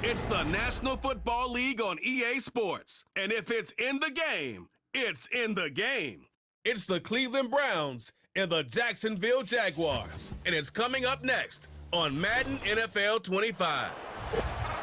It's the National Football League on EA Sports. And if it's in the game, it's in the game. It's the Cleveland Browns and the Jacksonville Jaguars. And it's coming up next on Madden NFL 25.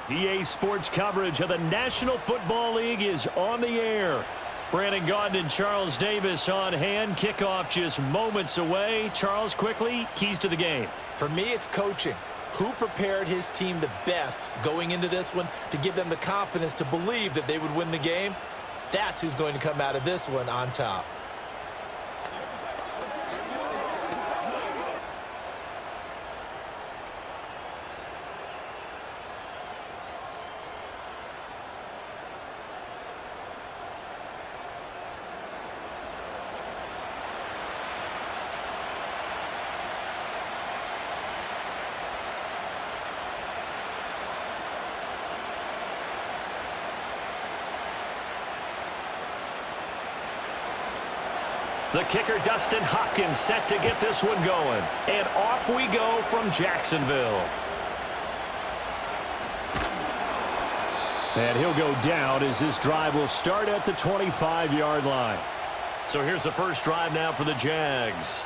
EA Sports coverage of the National Football League is on the air. Brandon Gaudin and Charles Davis on hand. Kickoff just moments away. Charles, quickly, keys to the game. For me, it's coaching. Who prepared his team the best going into this one to give them the confidence to believe that they would win the game? That's who's going to come out of this one on top. The kicker, Dustin Hopkins, set to get this one going. And off we go from Jacksonville. And he'll go down as this drive will start at the 25-yard line. So here's the first drive now for the Jags.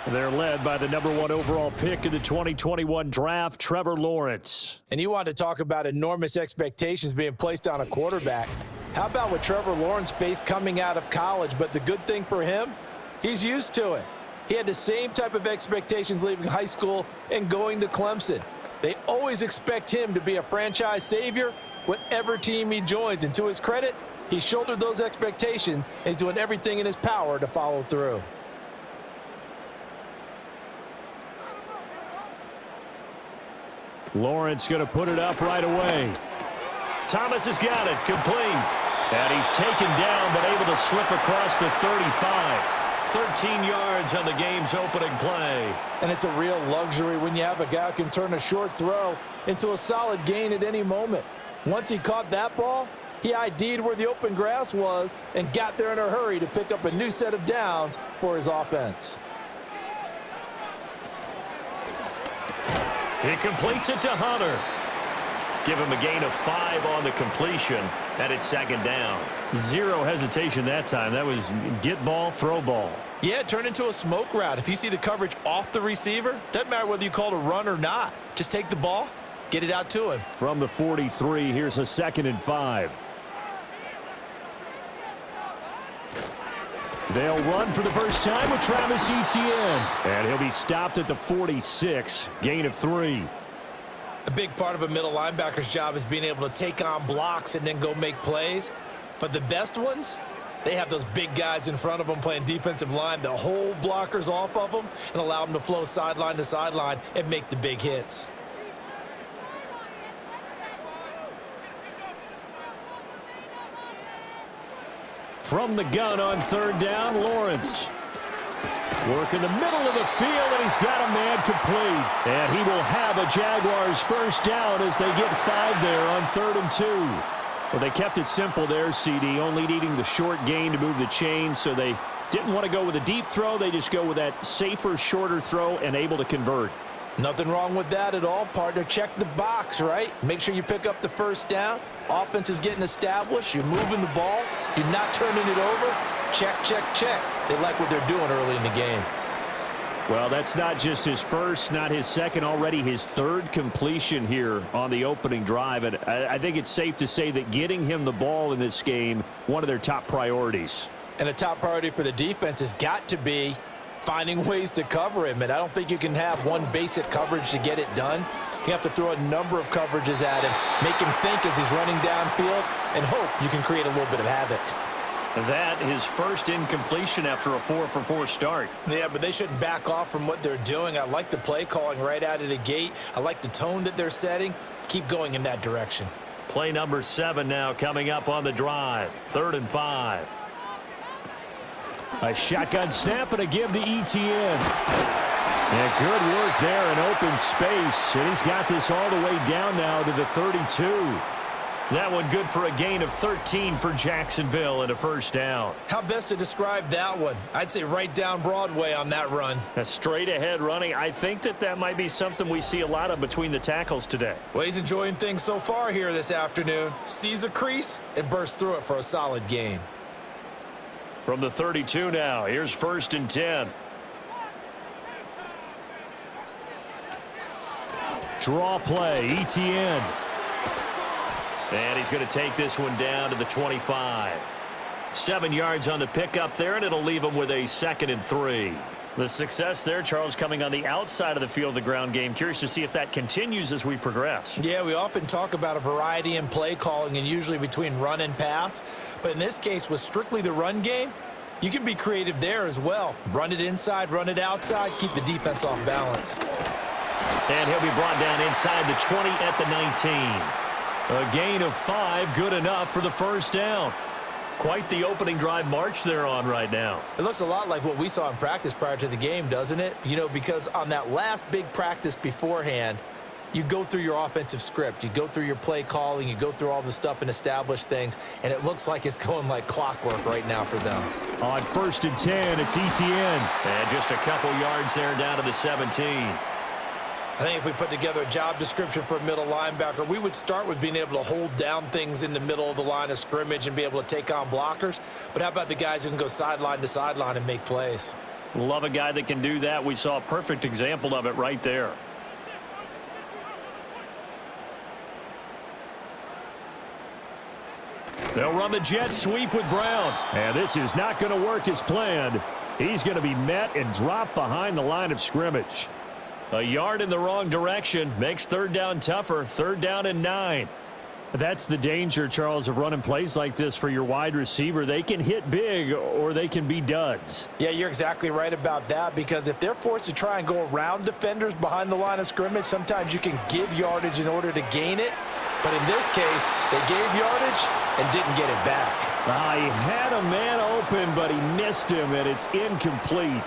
They're led by the #1 overall pick in the 2021 draft, Trevor Lawrence. And you want to talk about enormous expectations being placed on a quarterback. How about what Trevor Lawrence faced coming out of college? But the good thing for him, he's used to it. He had the same type of expectations leaving high school and going to Clemson. They always expect him to be a franchise savior, whatever team he joins. And to his credit, he shouldered those expectations and he's doing everything in his power to follow through. Lawrence going to put it up right away. Thomas has got it, complete. And he's taken down, but able to slip across the 35. 13 yards on the game's opening play. And it's a real luxury when you have a guy who can turn a short throw into a solid gain at any moment. Once he caught that ball, he ID'd where the open grass was and got there in a hurry to pick up a new set of downs for his offense. He completes it to Hunter. Give him a gain of 5 on the completion, and it's second down. Zero hesitation that time. That was get ball, throw ball. Yeah, turn into a smoke route. If you see the coverage off the receiver, doesn't matter whether you call it a run or not. Just take the ball, get it out to him. From the 43, here's a 2nd and 5. They'll run for the first time with Travis Etienne. And he'll be stopped at the 46, gain of 3. A big part of a middle linebacker's job is being able to take on blocks and then go make plays. But the best ones, they have those big guys in front of them playing defensive line that hold blockers off of them and allow them to flow sideline to sideline and make the big hits. From the gun on 3rd down, Lawrence. Work in the middle of the field, and he's got a man complete. And he will have a Jaguars first down as they get 5 there on 3rd and 2. Well, they kept it simple there, CD, only needing the short gain to move the chain, so they didn't want to go with a deep throw. They just go with that safer, shorter throw and able to convert. Nothing wrong with that at all, partner. Check the box, right? Make sure you pick up the first down. Offense is getting established. You're moving the ball. You're not turning it over. Check, check, check. They like what they're doing early in the game. Well, that's not just his first, not his second, already his 3rd completion here on the opening drive. And I think it's safe to say that getting him the ball in this game, one of their top priorities. And a top priority for the defense has got to be finding ways to cover him. And I don't think you can have one basic coverage to get it done. You have to throw a number of coverages at him, make him think as he's running downfield, and hope you can create a little bit of havoc. That his first incompletion after a 4-for-4 start. Yeah, but they shouldn't back off from what they're doing. I like the play calling right out of the gate. I like the tone that they're setting. Keep going in that direction. Play number 7 now coming up on the drive. 3rd and 5. A shotgun snap and a give to Etienne. Yeah, good work there in open space. And he's got this all the way down now to the 32. That one good for a gain of 13 for Jacksonville and a first down. How best to describe that one? I'd say right down Broadway on that run. A straight ahead running. I think that might be something we see a lot of between the tackles today. Well, he's enjoying things so far here this afternoon. Sees a crease and bursts through it for a solid gain. From the 32 now, here's 1st and 10. Draw play, ETN. And he's going to take this one down to the 25. 7 yards on the pickup there, and it'll leave him with a 2nd and 3. The success there, Charles, coming on the outside of the field of the ground game. Curious to see if that continues as we progress. Yeah, we often talk about a variety in play calling and usually between run and pass. But in this case, with strictly the run game, you can be creative there as well. Run it inside, run it outside, keep the defense off balance. And he'll be brought down inside the 20 at the 19. A gain of 5, good enough for the first down. Quite the opening drive march they're on right now. It looks a lot like what we saw in practice prior to the game, doesn't it? You know, because on that last big practice beforehand, you go through your offensive script. You go through your play calling. You go through all the stuff and establish things. And it looks like it's going like clockwork right now for them. On 1st and 10, it's ETN. And just a couple yards there down to the 17. I think if we put together a job description for a middle linebacker, we would start with being able to hold down things in the middle of the line of scrimmage and be able to take on blockers. But how about the guys who can go sideline to sideline and make plays? Love a guy that can do that. We saw a perfect example of it right there. They'll run the jet sweep with Brown. And this is not going to work as planned. He's going to be met and dropped behind the line of scrimmage. A yard in the wrong direction makes 3rd down tougher. 3rd down and 9. That's the danger, Charles, of running plays like this for your wide receiver. They can hit big or they can be duds. Yeah, you're exactly right about that, because if they're forced to try and go around defenders behind the line of scrimmage, sometimes you can give yardage in order to gain it. But in this case, they gave yardage and didn't get it back. He had a man open, but he missed him, and it's incomplete.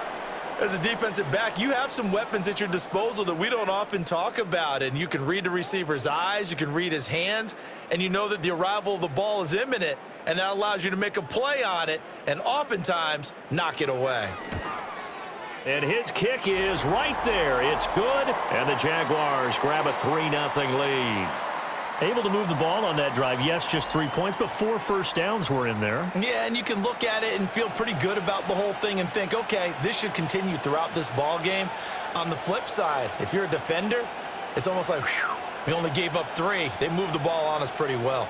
As a defensive back, you have some weapons at your disposal that we don't often talk about, and you can read the receiver's eyes, you can read his hands, and you know that the arrival of the ball is imminent, and that allows you to make a play on it and oftentimes knock it away. And his kick is right there. It's good, and the Jaguars grab a 3-0 lead. Able to move the ball on that drive. Yes, just 3 points, but 4 first downs were in there. Yeah, and you can look at it and feel pretty good about the whole thing and think, okay, this should continue throughout this ball game. On the flip side, if you're a defender, it's almost like, whew, we only gave up 3. They moved the ball on us pretty well.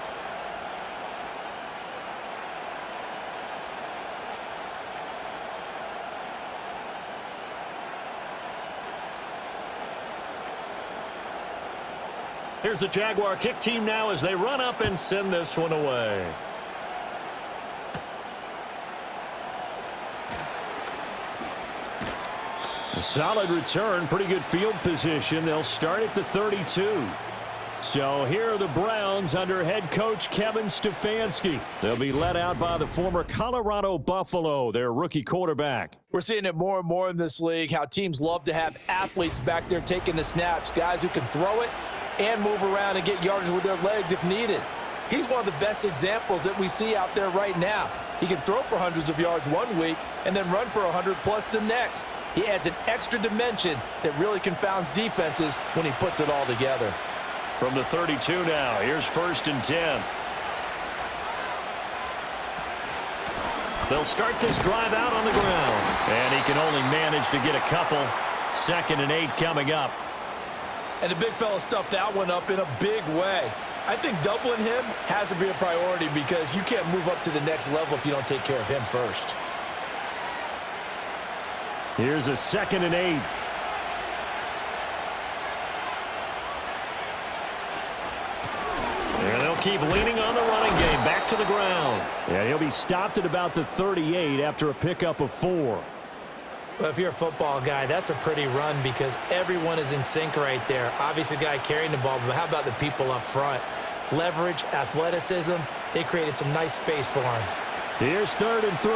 Here's the Jaguar kick team now as they run up and send this one away. A solid return, pretty good field position. They'll start at the 32. So here are the Browns under head coach Kevin Stefanski. They'll be led out by the former Colorado Buffalo, their rookie quarterback. We're seeing it more and more in this league, how teams love to have athletes back there taking the snaps, guys who can throw it and move around and get yardage with their legs if needed. He's one of the best examples that we see out there right now. He can throw for hundreds of yards one week and then run for 100+ the next. He adds an extra dimension that really confounds defenses when he puts it all together. From the 32 now, here's 1st and 10. They'll start this drive out on the ground. And he can only manage to get a couple. 2nd and 8 coming up. And the big fella stuffed that one up in a big way. I think doubling him has to be a priority because you can't move up to the next level if you don't take care of him first. Here's a 2nd and 8. And they'll keep leaning on the running game. Back to the ground. And he'll be stopped at about the 38 after a pickup of 4. Well, if you're a football guy, that's a pretty run because everyone is in sync right there. Obviously, the guy carrying the ball, but how about the people up front? Leverage, athleticism, they created some nice space for him. Here's 3rd and 3.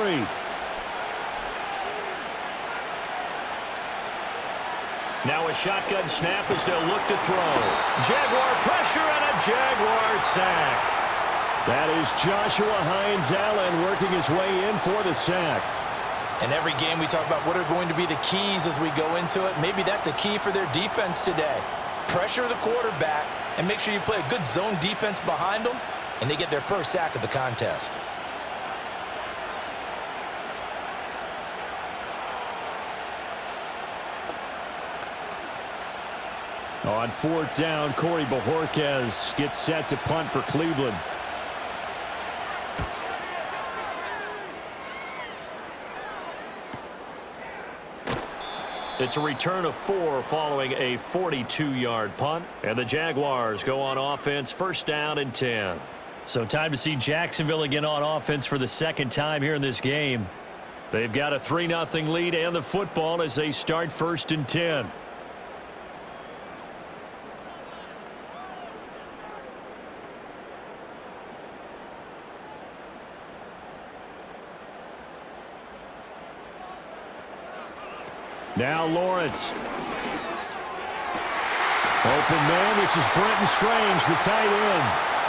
Now a shotgun snap as they'll look to throw. Jaguar pressure and a Jaguar sack. That is Joshua Hines-Allen working his way in for the sack. And every game we talk about what are going to be the keys as we go into it. Maybe that's a key for their defense today. Pressure the quarterback and make sure you play a good zone defense behind them, and they get their first sack of the contest. On 4th down, Corey Bojorquez gets set to punt for Cleveland. It's a return of 4 following a 42-yard punt. And the Jaguars go on offense, 1st down and 10. So time to see Jacksonville again on offense for the second time here in this game. They've got a 3-0 lead and the football as they start 1st and 10. Now Lawrence. Open man, this is Brenton Strange, the tight end.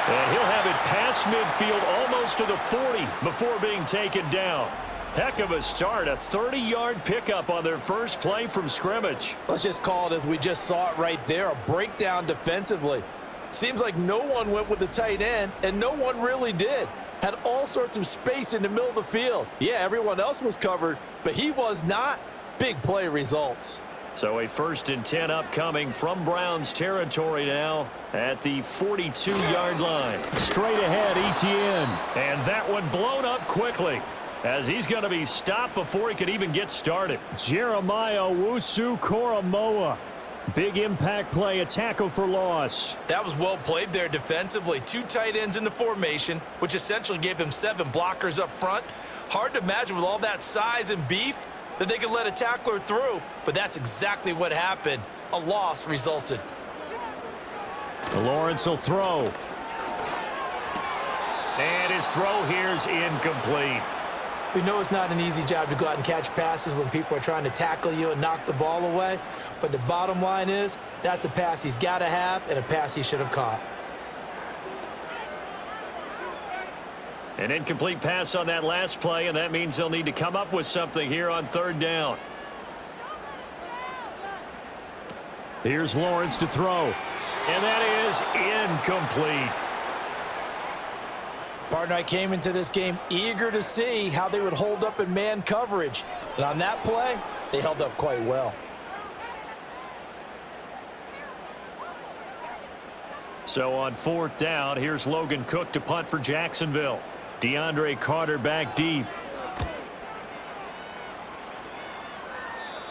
And he'll have it past midfield almost to the 40 before being taken down. Heck of a start, a 30-yard pickup on their first play from scrimmage. Let's just call it as we just saw it right there, a breakdown defensively. Seems like no one went with the tight end, and no one really did. Had all sorts of space in the middle of the field. Yeah, everyone else was covered, but he was not. Big play results. So a 1st and 10 upcoming from Browns territory now at the 42-yard line. Straight ahead, Etienne. And that one blown up quickly as he's going to be stopped before he could even get started. Jeremiah Owusu-Koramoah. Big impact play, a tackle for loss. That was well played there defensively. 2 tight ends in the formation, which essentially gave them 7 blockers up front. Hard to imagine with all that size and beef that they could let a tackler through, but that's exactly what happened. A loss resulted. Lawrence will throw. And his throw here's incomplete. We know it's not an easy job to go out and catch passes when people are trying to tackle you and knock the ball away, but the bottom line is that's a pass he's got to have and a pass he should have caught. An incomplete pass on that last play, and that means they'll need to come up with something here on 3rd down. Here's Lawrence to throw. And that is incomplete. Partner, I came into this game eager to see how they would hold up in man coverage. And on that play, they held up quite well. So on 4th down, here's Logan Cook to punt for Jacksonville. DeAndre Carter back deep.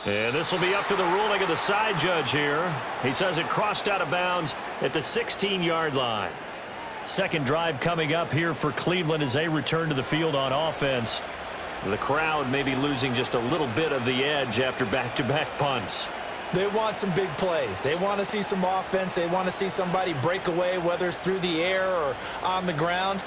And this will be up to the ruling of the side judge here. He says it crossed out of bounds at the 16-yard line. Second drive coming up here for Cleveland as they return to the field on offense. The crowd may be losing just a little bit of the edge after back-to-back punts. They want some big plays. They want to see some offense. They want to see somebody break away, whether it's through the air or on the ground.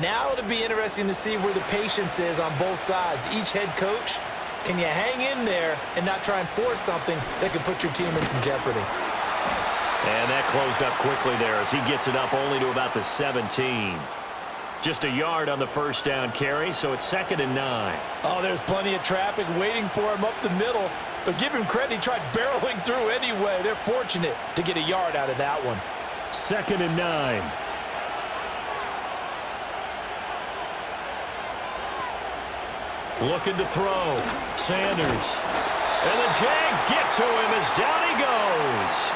Now it'll be interesting to see where the patience is on both sides. Each head coach, can you hang in there and not try and force something that could put your team in some jeopardy? And that closed up quickly there as he gets it up only to about the 17. Just a yard on the 1st down carry, so it's 2nd and 9. Oh, there's plenty of traffic waiting for him up the middle. But give him credit, he tried barreling through anyway. They're fortunate to get a yard out of that one. 2nd and 9. Looking to throw. Sanders. And the Jags get to him as down he goes.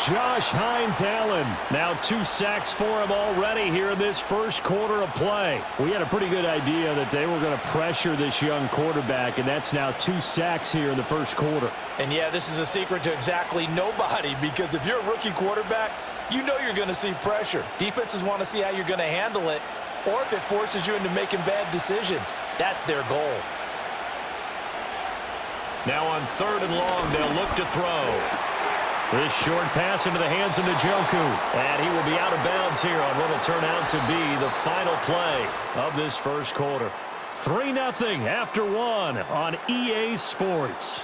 Josh Hines-Allen. Now 2 sacks for him already here in this first quarter of play. We had a pretty good idea that they were going to pressure this young quarterback, and that's now 2 sacks here in the first quarter. And yeah, this is a secret to exactly nobody, because if you're a rookie quarterback, you know you're going to see pressure. Defenses want to see how you're going to handle it, or if it forces you into making bad decisions. That's their goal. Now on 3rd and long, they'll look to throw. This short pass into the hands of Njoku. And he will be out of bounds here on what will turn out to be the final play of this first quarter. 3-0 after 1 on EA Sports.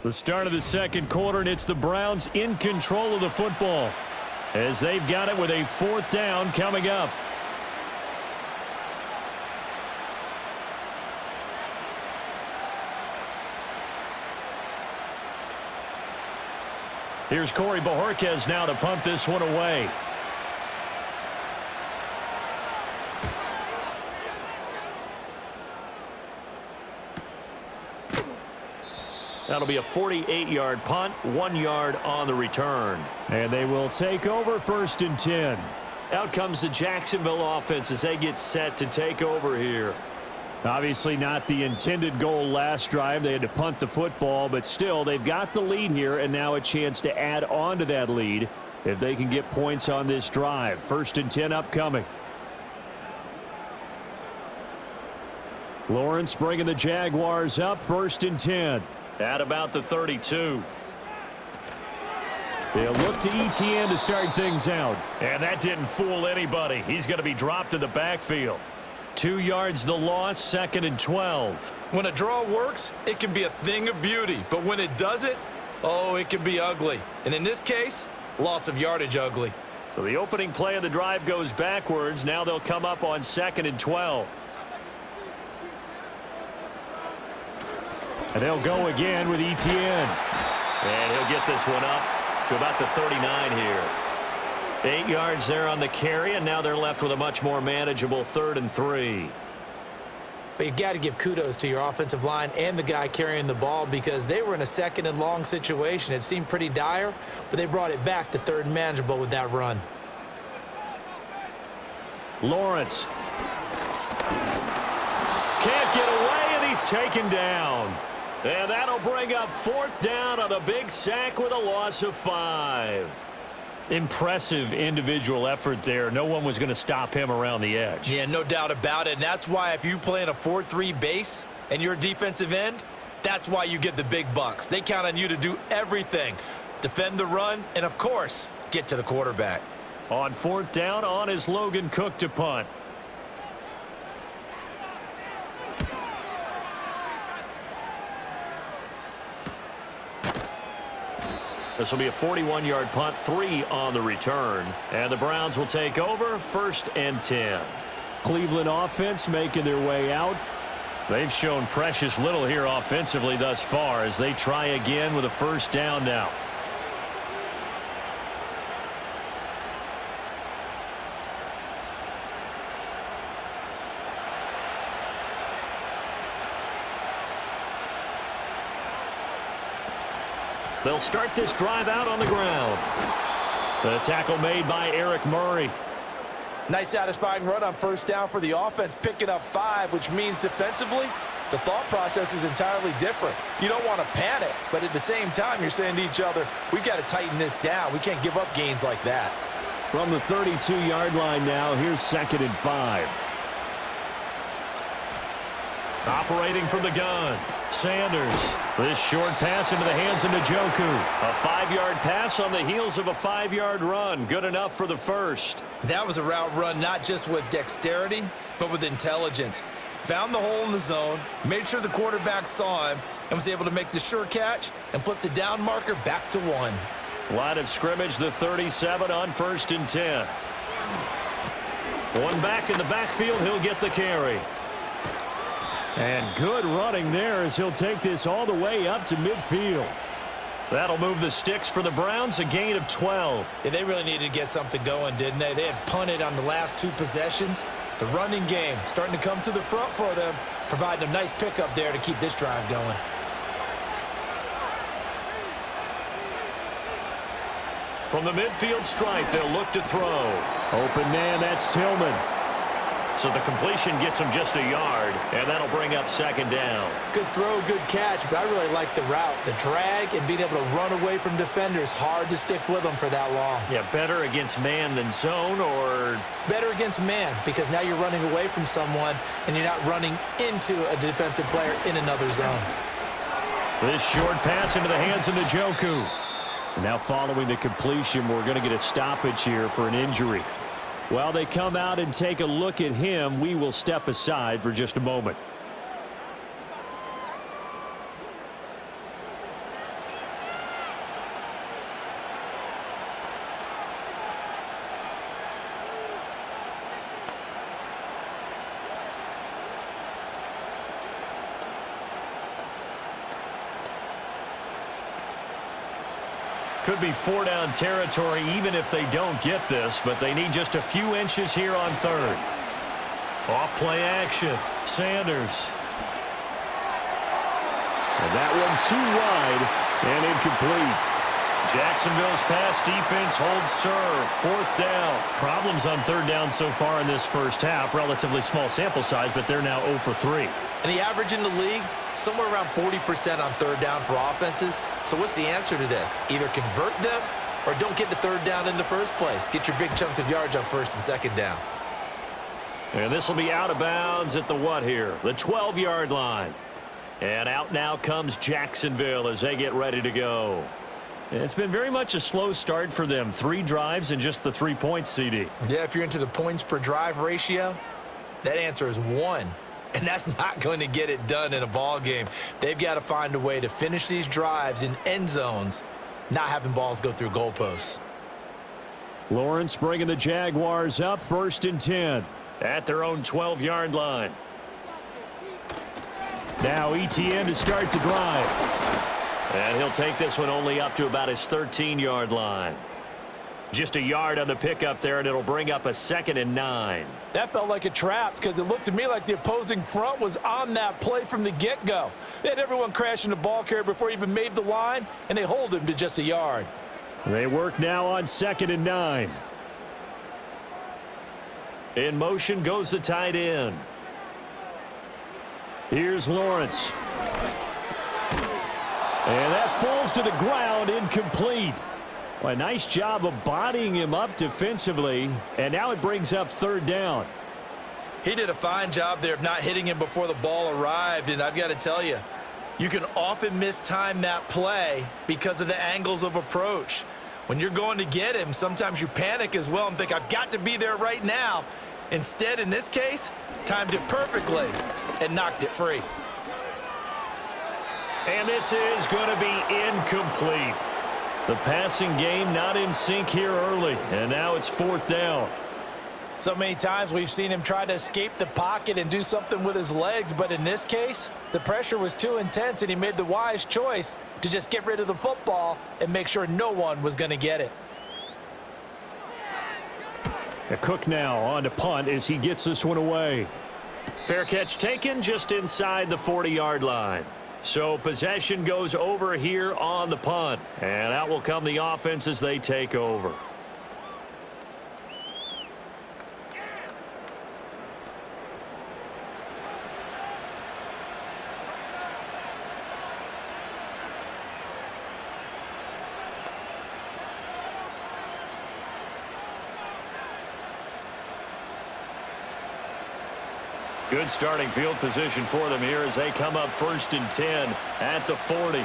The start of the second quarter, and it's the Browns in control of the football as they've got it with a 4th down coming up. Here's Corey Bojorquez now to punt this one away. That'll be a 48-yard punt, 1 yard on the return. And they will take over 1st and 10. Out comes the Jacksonville offense as they get set to take over here. Obviously not the intended goal last drive. They had to punt the football, but still they've got the lead here and now a chance to add on to that lead if they can get points on this drive. 1st and 10 upcoming. Lawrence bringing the Jaguars up, 1st and 10. At about the 32. They'll look to ETN to start things out. And that didn't fool anybody. He's going to be dropped in the backfield. 2 yards the loss, 2nd and 12. When a draw works, it can be a thing of beauty. But when it doesn't, oh, it can be ugly. And in this case, loss of yardage ugly. So the opening play of the drive goes backwards. Now they'll come up on 2nd and 12. And they'll go again with ETN. And he'll get this one up to about the 39 here. 8 yards there on the carry, and now they're left with a much more manageable 3rd and 3. But you've got to give kudos to your offensive line and the guy carrying the ball because they were in a 2nd and long situation. It seemed pretty dire, but they brought it back to 3rd and manageable with that run. Lawrence. Can't get away, and he's taken down. And that'll bring up 4th down on a big sack with a loss of 5. Impressive individual effort there. No one was going to stop him around the edge. Yeah, no doubt about it. And that's why if you play in a 4-3 base and you're a defensive end, that's why you get the big bucks. They count on you to do everything. Defend the run and, of course, get to the quarterback. On 4th down, on is Logan Cook to punt. This will be a 41-yard punt, 3 on the return. And the Browns will take over, 1st and 10. Cleveland offense making their way out. They've shown precious little here offensively thus far as they try again with a 1st down now. They'll start this drive out on the ground. The tackle made by Eric Murray. Nice satisfying run on 1st down for the offense, picking up 5, which means defensively, the thought process is entirely different. You don't want to panic, but at the same time, you're saying to each other, we've got to tighten this down. We can't give up gains like that. From the 32-yard line now, here's 2nd and 5. Operating from the gun, Sanders. This short pass into the hands of Njoku. A 5-yard pass on the heels of a 5-yard run. Good enough for the 1st. That was a route run not just with dexterity, but with intelligence. Found the hole in the zone, made sure the quarterback saw him, and was able to make the sure catch and flip the down marker back to 1. Line of scrimmage, the 37 on 1st and 10. One back in the backfield, he'll get the carry. And good running there as he'll take this all the way up to midfield. That'll move the sticks for the Browns, a gain of 12. Yeah, they really needed to get something going, didn't they? They had punted on the last 2 possessions. The running game starting to come to the front for them, providing a nice pickup there to keep this drive going. From the midfield stripe, they'll look to throw. Open man, that's Tillman. So the completion gets him just a yard, and that'll bring up 2nd down. Good throw, good catch, but I really like the route. The drag and being able to run away from defenders, hard to stick with them for that long. Yeah, better against man than zone, or? Better against man, because now you're running away from someone, and you're not running into a defensive player in another zone. This short pass into the hands of Njoku. Now following the completion, we're going to get a stoppage here for an injury. While they come out and take a look at him, we will step aside for just a moment. Could be four-down territory even if they don't get this, but they need just a few inches here on third. Off-play action. Sanders. And that one too wide and incomplete. Jacksonville's pass defense holds serve. Fourth down. Problems on third down so far in this first half. Relatively small sample size, but they're now 0 for 3. And the average in the league, somewhere around 40% on third down for offenses. So what's the answer to this? Either convert them or don't get the third down in the first place. Get your big chunks of yards on first and second down. And this will be out of bounds at the what here? The 12-yard line. And out now comes Jacksonville as they get ready to go. It's been very much a slow start for them. 3 drives and just the 3 points, CD. Yeah, if you're into the points per drive ratio, that answer is 1. And that's not going to get it done in a ball game. They've got to find a way to finish these drives in end zones, not having balls go through goalposts. Lawrence bringing the Jaguars up 1st and 10. At their own 12-yard line. Now ETN to start the drive. And he'll take this one only up to about his 13-yard line. Just a yard on the pickup there, and it'll bring up a 2nd and 9. That felt like a trap because it looked to me like the opposing front was on that play from the get-go. They had everyone crashing the ball carrier before he even made the line, and they hold him to just a yard. They work now on 2nd and 9. In motion goes the tight end. Here's Lawrence. And that falls to the ground, incomplete. Well, a nice job of bodying him up defensively, and now it brings up 3rd down. He did a fine job there of not hitting him before the ball arrived, and I've got to tell you, you can often mistime that play because of the angles of approach. When you're going to get him, sometimes you panic as well and think, I've got to be there right now. Instead, in this case, timed it perfectly and knocked it free. And this is going to be incomplete. The passing game not in sync here early, and now it's 4th down. So many times we've seen him try to escape the pocket and do something with his legs, but in this case, the pressure was too intense, and he made the wise choice to just get rid of the football and make sure no one was going to get it. A Cook now on to punt as he gets this one away. Fair catch taken just inside the 40-yard line. So possession goes over here on the punt. And out will come the offense as they take over. Good starting field position for them here as they come up 1st and 10 at the 40.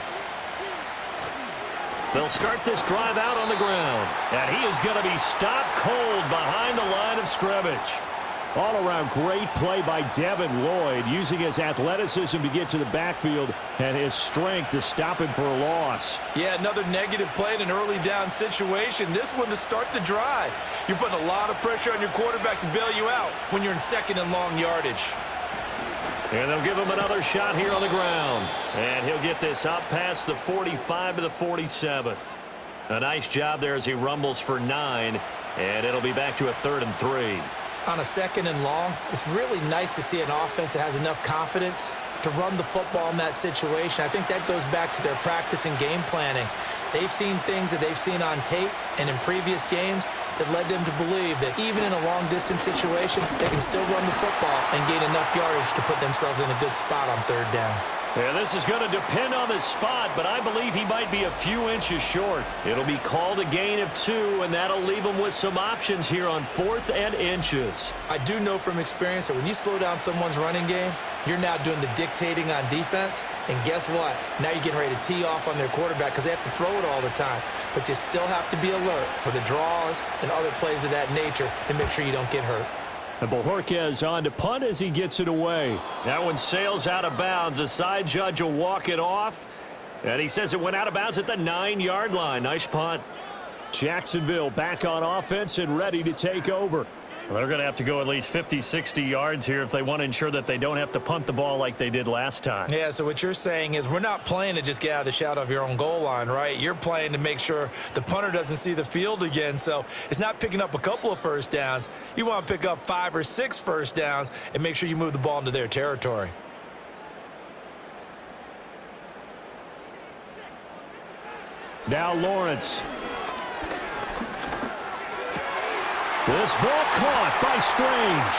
They'll start this drive out on the ground. And he is going to be stopped cold behind the line of scrimmage. All around great play by Devin Lloyd, using his athleticism to get to the backfield and his strength to stop him for a loss. Yeah, another negative play in an early down situation. This one to start the drive. You're putting a lot of pressure on your quarterback to bail you out when you're in 2nd and long yardage. And they'll give him another shot here on the ground. And he'll get this up past the 45 to the 47. A nice job there as he rumbles for 9. And it'll be back to a 3rd and 3. On a 2nd and long, it's really nice to see an offense that has enough confidence to run the football in that situation. I think that goes back to their practice and game planning. They've seen things that they've seen on tape and in previous games that led them to believe that even in a long-distance situation, they can still run the football and gain enough yardage to put themselves in a good spot on 3rd down. Yeah, this is going to depend on the spot, but I believe he might be a few inches short. It'll be called a gain of 2, and that'll leave him with some options here on 4th and inches. I do know from experience that when you slow down someone's running game, you're now doing the dictating on defense, and guess what? Now you're getting ready to tee off on their quarterback because they have to throw it all the time. But you still have to be alert for the draws and other plays of that nature to make sure you don't get hurt. And Bojorquez on to punt as he gets it away. That one sails out of bounds. The side judge will walk it off. And he says it went out of bounds at the 9-yard line. Nice punt. Jacksonville back on offense and ready to take over. Well, they're going to have to go at least 50, 60 yards here if they want to ensure that they don't have to punt the ball like they did last time. Yeah, so what you're saying is we're not playing to just get out of the shadow of your own goal line, right? You're playing to make sure the punter doesn't see the field again. So it's not picking up a couple of first downs. You want to pick up 5 or 6 first downs and make sure you move the ball into their territory. Now Lawrence. This ball caught by Strange.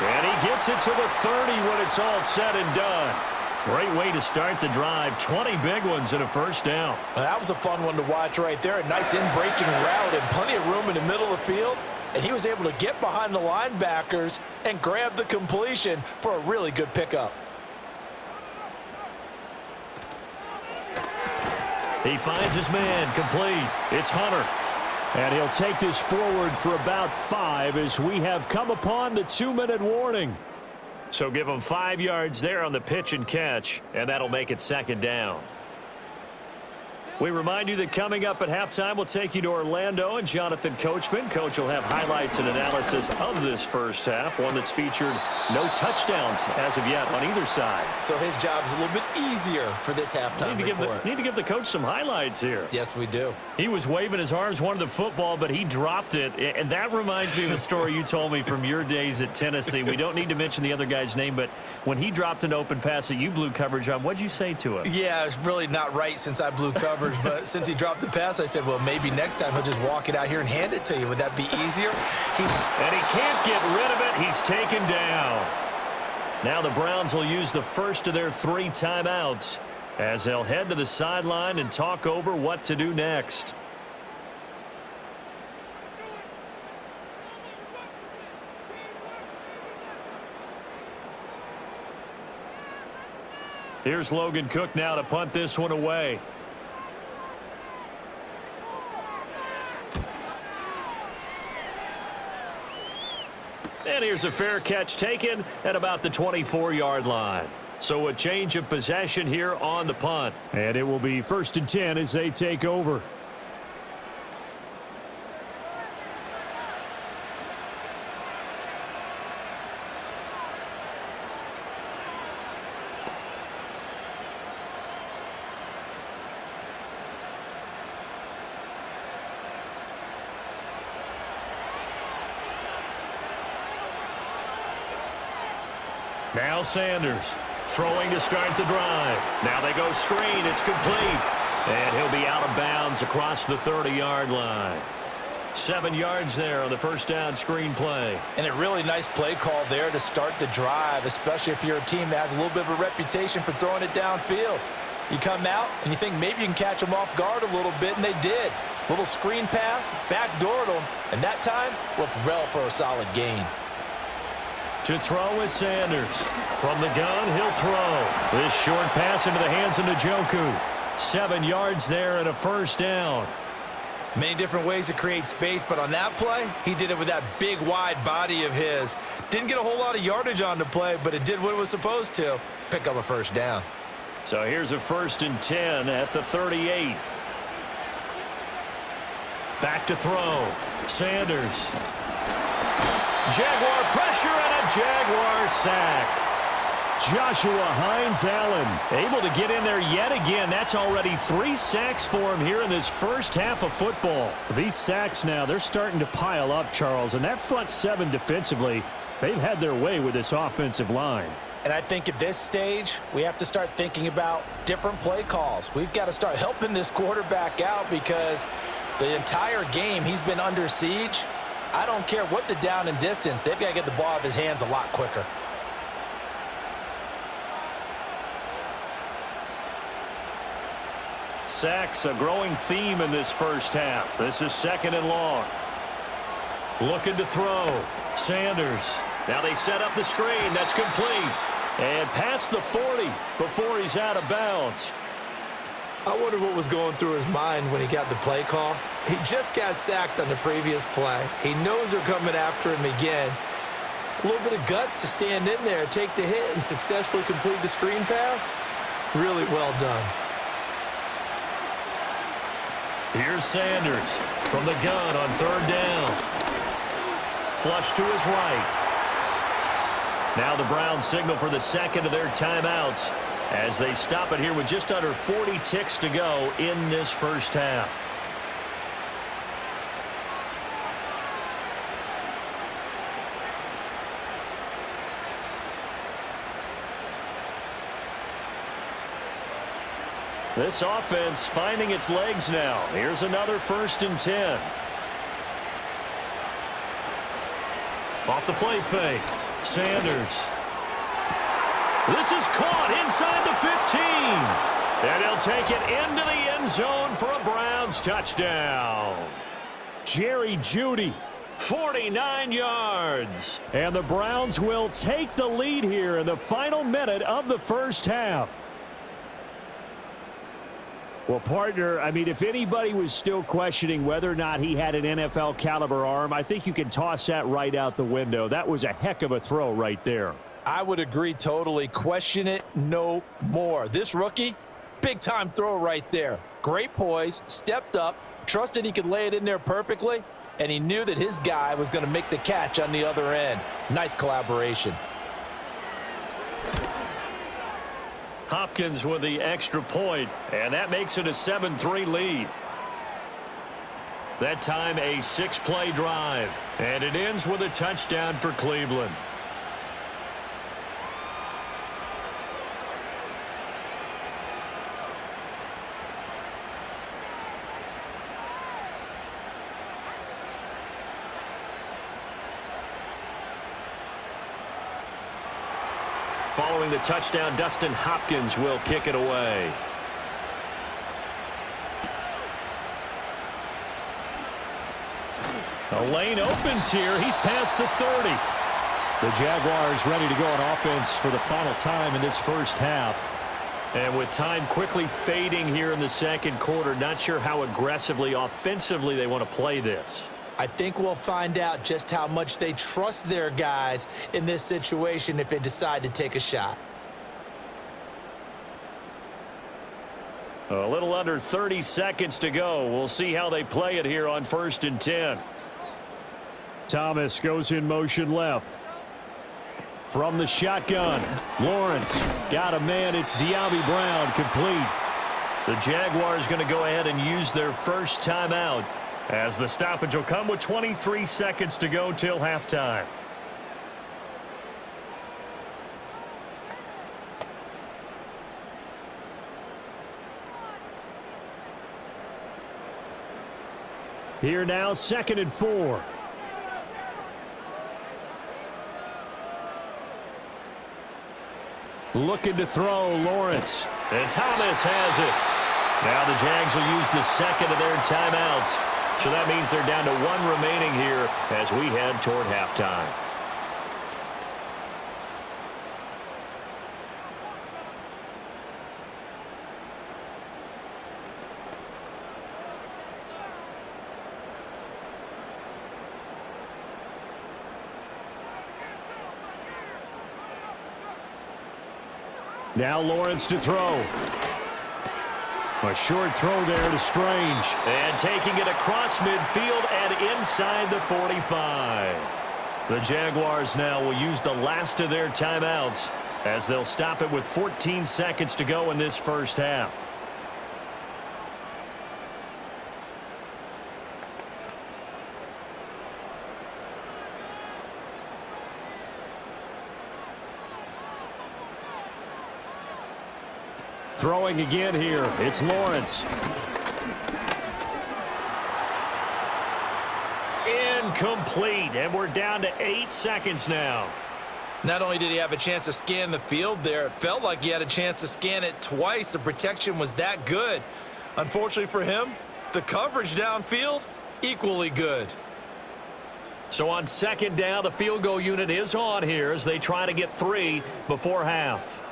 And he gets it to the 30 when it's all said and done. Great way to start the drive. 20 big ones and a first down. Well, that was a fun one to watch right there. A nice in-breaking route and plenty of room in the middle of the field. And he was able to get behind the linebackers and grab the completion for a really good pickup. He finds his man complete. It's Hunter. And he'll take this forward for about 5 as we have come upon the 2-minute warning. So give him 5 yards there on the pitch and catch, and that'll make it second down. We remind you that coming up at halftime, we'll take you to Orlando and Jonathan Coachman. Coach will have highlights and analysis of this first half, one that's featured no touchdowns as of yet on either side. So his job's a little bit easier for this halftime report. Need to give the coach some highlights here. Yes, we do. He was waving his arms, wanted the football, but he dropped it. And that reminds me of a story you told me from your days at Tennessee. We don't need to mention the other guy's name, but when he dropped an open pass that you blew coverage on, what'd you say to him? Yeah, it's really not right since I blew coverage, but since he dropped the pass, I said, well, maybe next time he'll just walk it out here and hand it to you. Would that be easier? And he can't get rid of it. He's taken down. Now the Browns will use the first of their 3 timeouts as they'll head to the sideline and talk over what to do next. Here's Logan Cook now to punt this one away. And here's a fair catch taken at about the 24-yard line. So a change of possession here on the punt. And it will be 1st and 10 as they take over. Now Sanders throwing to start the drive. Now they go screen. It's complete. And he'll be out of bounds across the 30-yard line. 7 yards there on the first down screen play. And a really nice play call there to start the drive, especially if you're a team that has a little bit of a reputation for throwing it downfield. You come out and you think maybe you can catch them off guard a little bit, and they did. Little screen pass, backdoored them, and that time looked well for a solid gain. To throw is Sanders. From the gun, he'll throw. This short pass into the hands of Njoku. 7 yards there and a first down. Many different ways to create space, but on that play, he did it with that big, wide body of his. Didn't get a whole lot of yardage on the play, but it did what it was supposed to, pick up a first down. So here's a 1st and 10 at the 38. Back to throw. Sanders. Jaguar pressure and a Jaguar sack. Joshua Hines-Allen able to get in there yet again. That's already 3 sacks for him here in this first half of football. These sacks now, they're starting to pile up, Charles. And that front 7 defensively, they've had their way with this offensive line. And I think at this stage, we have to start thinking about different play calls. We've got to start helping this quarterback out because the entire game he's been under siege. I don't care what the down and distance. They've got to get the ball out of his hands a lot quicker. Sacks, a growing theme in this first half. This is 2nd and long. Looking to throw. Sanders. Now they set up the screen. That's complete. And past the 40 before he's out of bounds. I wonder what was going through his mind when he got the play call. He just got sacked on the previous play. He knows they're coming after him again. A little bit of guts to stand in there, take the hit, and successfully complete the screen pass. Really well done. Here's Sanders from the gun on 3rd down. Flush to his right. Now the Browns signal for the second of their timeouts as they stop it here with just under 40 ticks to go in this first half. This offense finding its legs now. Here's another 1st and 10. Off the play fake. Sanders. This is caught inside the 15. And he'll take it into the end zone for a Browns touchdown. Jerry Jeudy. 49 yards. And the Browns will take the lead here in the final minute of the first half. Well, partner, I mean, if anybody was still questioning whether or not he had an NFL caliber arm, I think you can toss that right out the window. That was a heck of a throw right there. I would agree totally. Question it no more. This rookie, big-time throw right there. Great poise, stepped up, trusted he could lay it in there perfectly, and he knew that his guy was going to make the catch on the other end. Nice collaboration. Hopkins with the extra point, and that makes it a 7-3 lead. That time a 6-play drive, and it ends with a touchdown for Cleveland. Following the touchdown, Dustin Hopkins will kick it away. The lane opens here. He's past the 30. The Jaguars ready to go on offense for the final time in this first half. And with time quickly fading here in the second quarter, not sure how aggressively, offensively they want to play this. I think we'll find out just how much they trust their guys in this situation if they decide to take a shot. A little under 30 seconds to go. We'll see how they play it here on 1st and 10. Thomas goes in motion left. From the shotgun, Lawrence got a man. It's De'Ami Brown, complete. The Jaguars going to go ahead and use their first timeout, as the stoppage will come with 23 seconds to go till halftime. Here now, 2nd and 4. Looking to throw, Lawrence. And Thomas has it. Now the Jags will use the second of their timeouts. So that means they're down to 1 remaining here as we head toward halftime. Now Lawrence to throw. A short throw there to Strange. And taking it across midfield and inside the 45. The Jaguars now will use the last of their timeouts as they'll stop it with 14 seconds to go in this first half. Throwing again here. It's Lawrence. Incomplete, and we're down to 8 seconds now. Not only did he have a chance to scan the field there, it felt like he had a chance to scan it twice. The protection was that good. Unfortunately for him, the coverage downfield, equally good. So on 2nd down, the field goal unit is on here as they try to get 3 before half.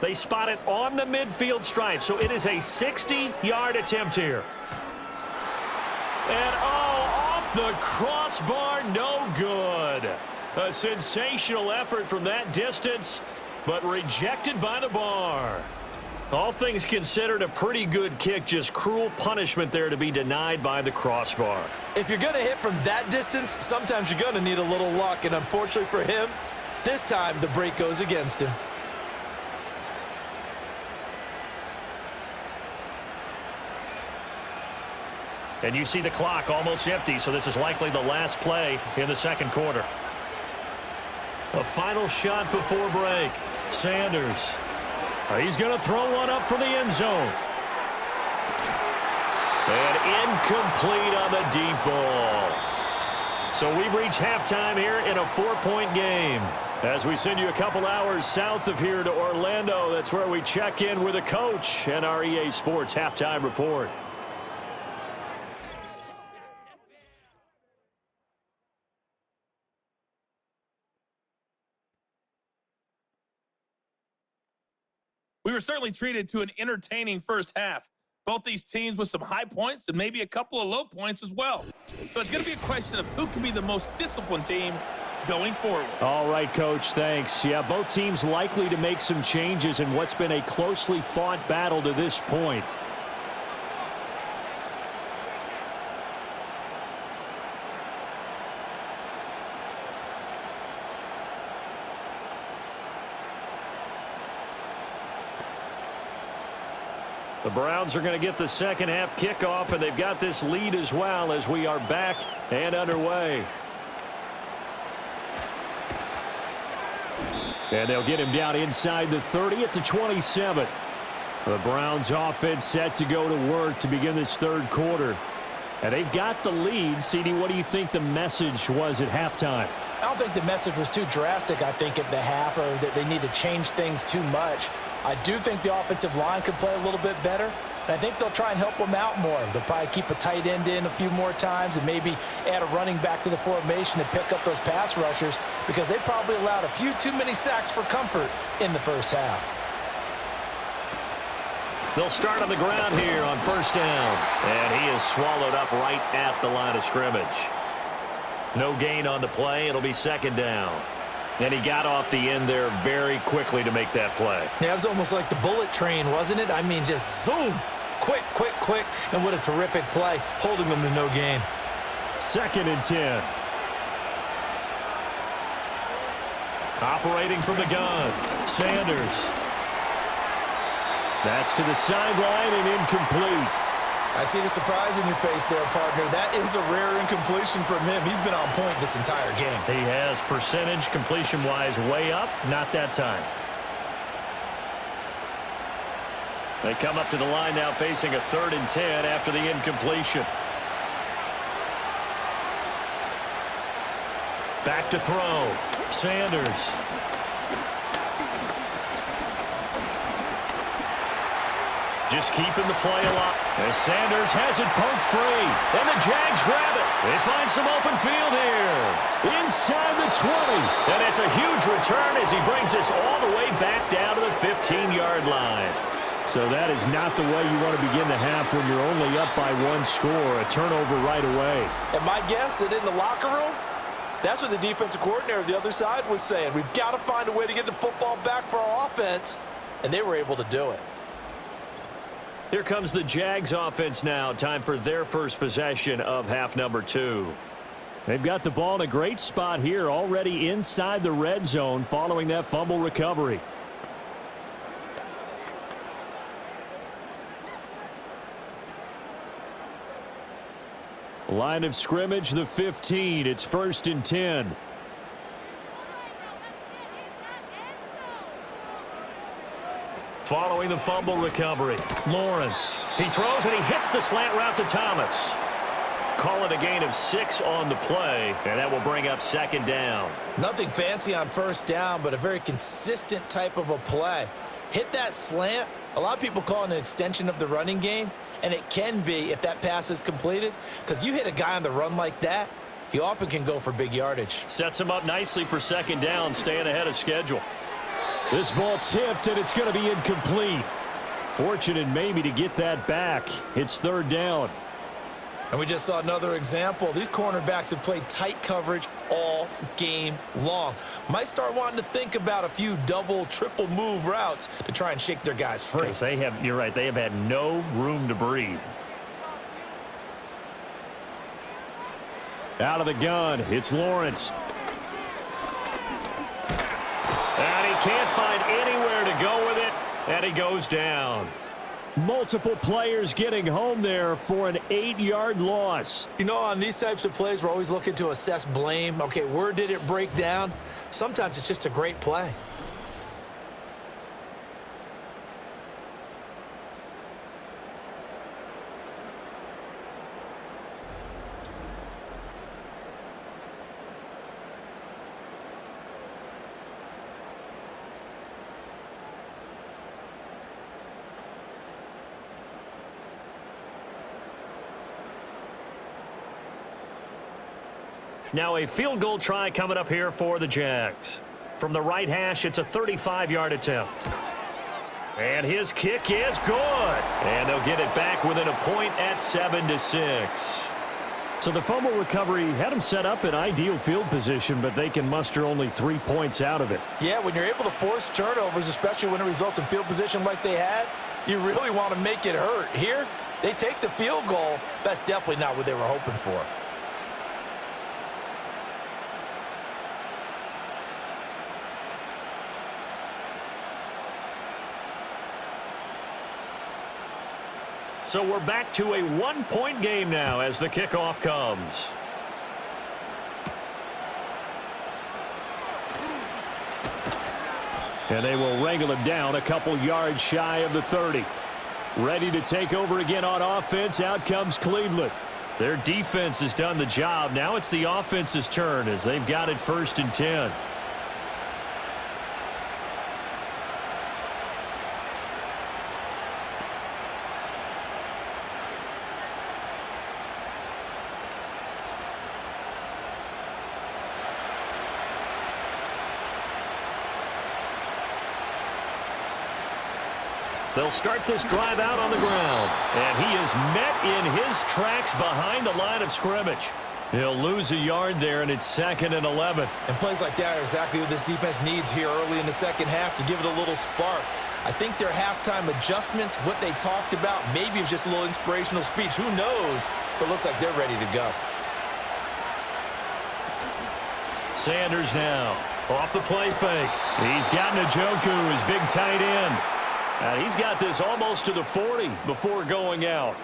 They spot it on the midfield stripe, so it is a 60-yard attempt here. And, off the crossbar, no good. A sensational effort from that distance, but rejected by the bar. All things considered, a pretty good kick, just cruel punishment there to be denied by the crossbar. If you're going to hit from that distance, sometimes you're going to need a little luck, and unfortunately for him, this time the break goes against him. And you see the clock almost empty, so this is likely the last play in the second quarter. A final shot before break. Sanders. He's going to throw one up for the end zone. And incomplete on the deep ball. So we've reached halftime here in a 4-point game. As we send you a couple hours south of here to Orlando, that's where we check in with a coach and our EA Sports halftime report. We were certainly treated to an entertaining first half. Both these teams with some high points and maybe a couple of low points as well. So it's going to be a question of who can be the most disciplined team going forward. All right, Coach, thanks. Yeah, both teams likely to make some changes in what's been a closely fought battle to this point. The Browns are going to get the second half kickoff, and they've got this lead as well as we are back and underway. And they'll get him down inside the 30 at the 27. The Browns offense set to go to work to begin this third quarter. And they've got the lead. CD, what do you think the message was at halftime? I don't think the message was too drastic, I think, at the half, or that they need to change things too much. I do think the offensive line could play a little bit better, and I think they'll try and help them out more. They'll probably keep a tight end in a few more times and maybe add a running back to the formation to pick up those pass rushers, because they probably allowed a few too many sacks for comfort in the first half. They'll start on the ground here on first down, and he is swallowed up right at the line of scrimmage. No gain on the play. It'll be second down. And he got off the end there very quickly to make that play. Yeah, it was almost like the bullet train, wasn't it? I mean, just zoom, quick, quick, quick, and what a terrific play, holding them to no gain. Second and 10. Operating from the gun, Sanders. That's to the sideline and incomplete. I see the surprise in your face there, partner. That is a rare incompletion from him. He's been on point this entire game. He has percentage completion-wise way up, not that time. They come up to the line now facing a 3rd and 10 after the incompletion. Back to throw. Sanders. Just keeping the play alive. As Sanders has it poked free. And the Jags grab it. They find some open field here. Inside the 20. And it's a huge return as he brings us all the way back down to the 15-yard line. So that is not the way you want to begin the half when you're only up by 1 score. A turnover right away. And my guess that in the locker room, that's what the defensive coordinator on the other side was saying. We've got to find a way to get the football back for our offense. And they were able to do it. Here comes the Jags offense now. Time for their first possession of half number 2. They've got the ball in a great spot here, already inside the red zone following that fumble recovery. Line of scrimmage, the 15. It's 1st and 10. Following the fumble recovery, Lawrence. He throws and he hits the slant route to Thomas. Call it a gain of 6 on the play, and that will bring up second down. Nothing fancy on first down, but a very consistent type of a play. Hit that slant. A lot of people call it an extension of the running game, and it can be if that pass is completed, because you hit a guy on the run like that, he often can go for big yardage. Sets him up nicely for second down, staying ahead of schedule. This ball tipped, and it's going to be incomplete. Fortunate maybe to get that back. It's 3rd down. And we just saw another example. These cornerbacks have played tight coverage all game long. Might start wanting to think about a few double, triple move routes to try and shake their guys free. You're right, they have had no room to breathe. Out of the gun, it's Lawrence. And he can't find anywhere to go with it, and he goes down. Multiple players getting home there for an 8-yard loss. You know, on these types of plays, we're always looking to assess blame. Okay, where did it break down? Sometimes it's just a great play. Now a field goal try coming up here for the Jags. From the right hash, it's a 35-yard attempt. And his kick is good. And they'll get it back within a point at 7-6. So the fumble recovery had them set up in ideal field position, but they can muster only 3 points out of it. Yeah, when you're able to force turnovers, especially when it results in field position like they had, you really want to make it hurt. Here, they take the field goal. That's definitely not what they were hoping for. So we're back to a 1-point game now as the kickoff comes. And they will wrangle him down a couple yards shy of the 30. Ready to take over again on offense. Out comes Cleveland. Their defense has done the job. Now it's the offense's turn as they've got it 1st and 10. They'll start this drive out on the ground. And he is met in his tracks behind the line of scrimmage. He'll lose a yard there, and it's 2nd and 11. And plays like that are exactly what this defense needs here early in the second half to give it a little spark. I think their halftime adjustments, what they talked about, maybe it was just a little inspirational speech. Who knows? But looks like they're ready to go. Sanders now off the play fake. He's got Njoku, his big tight end. He's got this almost to the 40 before going out.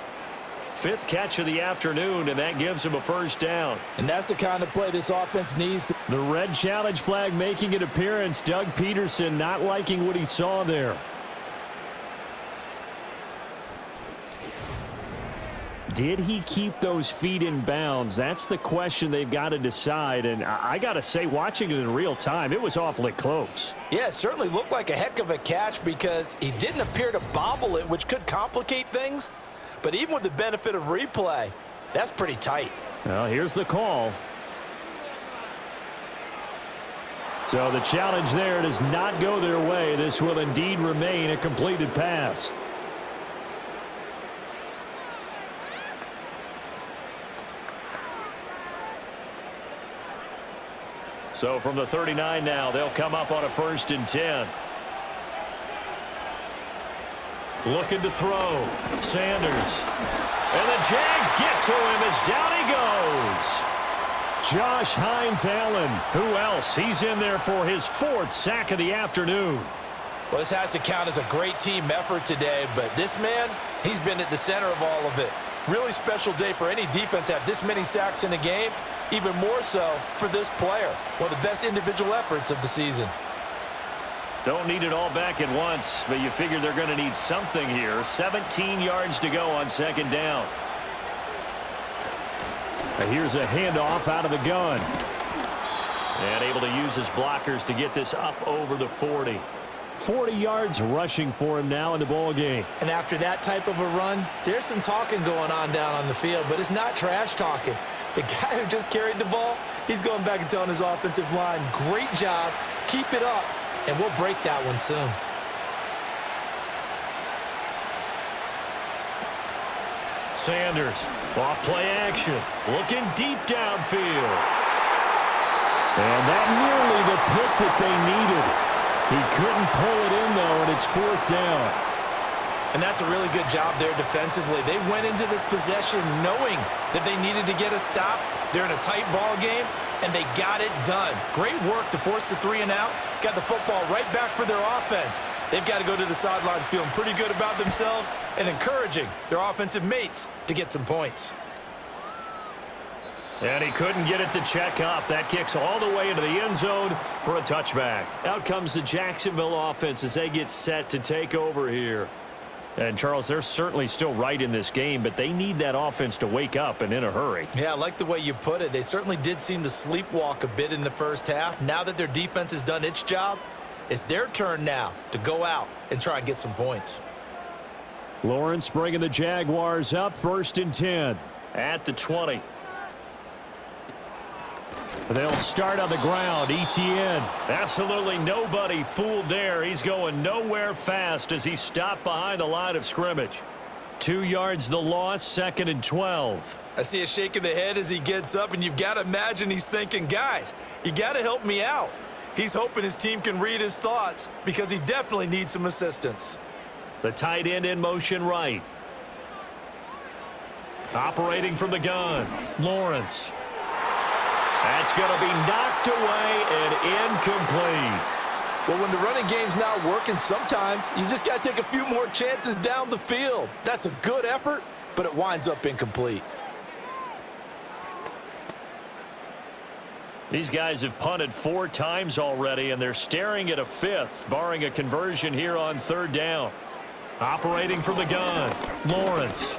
5th catch of the afternoon, and that gives him a 1st down. And that's the kind of play this offense needs. The red challenge flag making an appearance. Doug Peterson not liking what he saw there. Did he keep those feet in bounds? That's the question they've got to decide. And I got to say, watching it in real time, it was awfully close. Yeah, it certainly looked like a heck of a catch because he didn't appear to bobble it, which could complicate things. But even with the benefit of replay, that's pretty tight. Well, here's the call. So the challenge there does not go their way. This will indeed remain a completed pass. So from the 39 now, they'll come up on a 1st and 10. Looking to throw. Sanders. And the Jags get to him as down he goes. Josh Hines-Allen. Who else? He's in there for his 4th sack of the afternoon. Well, this has to count as a great team effort today, but this man, he's been at the center of all of it. Really special day for any defense to have this many sacks in a game. Even more so for this player. One of the best individual efforts of the season. Don't need it all back at once, but you figure they're going to need something here. 17 yards to go on 2nd down. And here's a handoff out of the gun. And able to use his blockers to get this up over the 40. 40 yards rushing for him now in the ball game. And after that type of a run, there's some talking going on down on the field, but it's not trash talking. The guy who just carried the ball, he's going back and telling his offensive line, great job, keep it up, and we'll break that one soon. Sanders, off play action, looking deep downfield. And that nearly the pick that they needed. He couldn't pull it in, though, and it's 4th down. And that's a really good job there defensively. They went into this possession knowing that they needed to get a stop. They're in a tight ball game, and they got it done. Great work to force the 3 and out. Got the football right back for their offense. They've got to go to the sidelines feeling pretty good about themselves and encouraging their offensive mates to get some points. And he couldn't get it to check up. That kicks all the way into the end zone for a touchback. Out comes the Jacksonville offense as they get set to take over here. And, Charles, they're certainly still right in this game, but they need that offense to wake up and in a hurry. Yeah, I like the way you put it. They certainly did seem to sleepwalk a bit in the first half. Now that their defense has done its job, it's their turn now to go out and try and get some points. Lawrence bringing the Jaguars up, 1st and 10. At the 20. They'll start on the ground. ETN. Absolutely nobody fooled there. He's going nowhere fast as he stopped behind the line of scrimmage. 2 yards the loss, 2nd and 12. I see a shake of the head as he gets up, and you've got to imagine he's thinking, guys, you got to help me out. He's hoping his team can read his thoughts because he definitely needs some assistance. The tight end in motion right. Operating from the gun. Lawrence. That's going to be knocked away and incomplete. Well, when the running game's not working, sometimes you just got to take a few more chances down the field. That's a good effort, but it winds up incomplete. These guys have punted 4 times already, and they're staring at a 5th, barring a conversion here on 3rd down. Operating from the gun, Lawrence.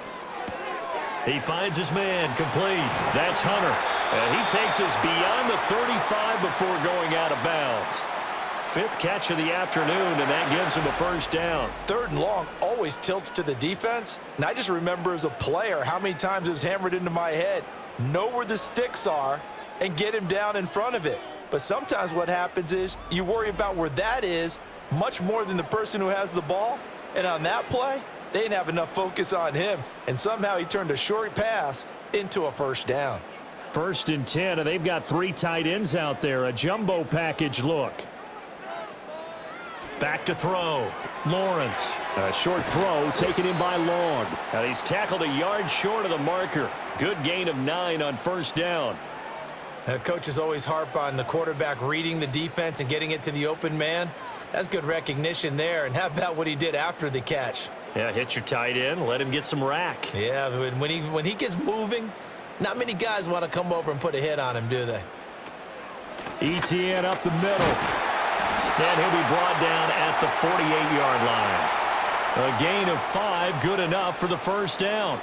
He finds his man, complete. That's Hunter. And he takes us beyond the 35 before going out of bounds. 5th catch of the afternoon, and that gives him a 1st down. 3rd and long always tilts to the defense. And I just remember as a player how many times it was hammered into my head. Know where the sticks are and get him down in front of it. But sometimes what happens is you worry about where that is much more than the person who has the ball. And on that play, they didn't have enough focus on him. And somehow he turned a short pass into a 1st down. 1st and 10, and they've got 3 tight ends out there. A jumbo package look. Back to throw. Lawrence. A short throw taken in by Long. And he's tackled a yard short of the marker. Good gain of 9 on 1st down. Coaches always harp on the quarterback reading the defense and getting it to the open man. That's good recognition there. And how about what he did after the catch? Yeah, hit your tight end. Let him get some rack. Yeah, when he gets moving, not many guys want to come over and put a hit on him, do they? ETN up the middle. And he'll be brought down at the 48-yard line. A gain of 5, good enough for the 1st down.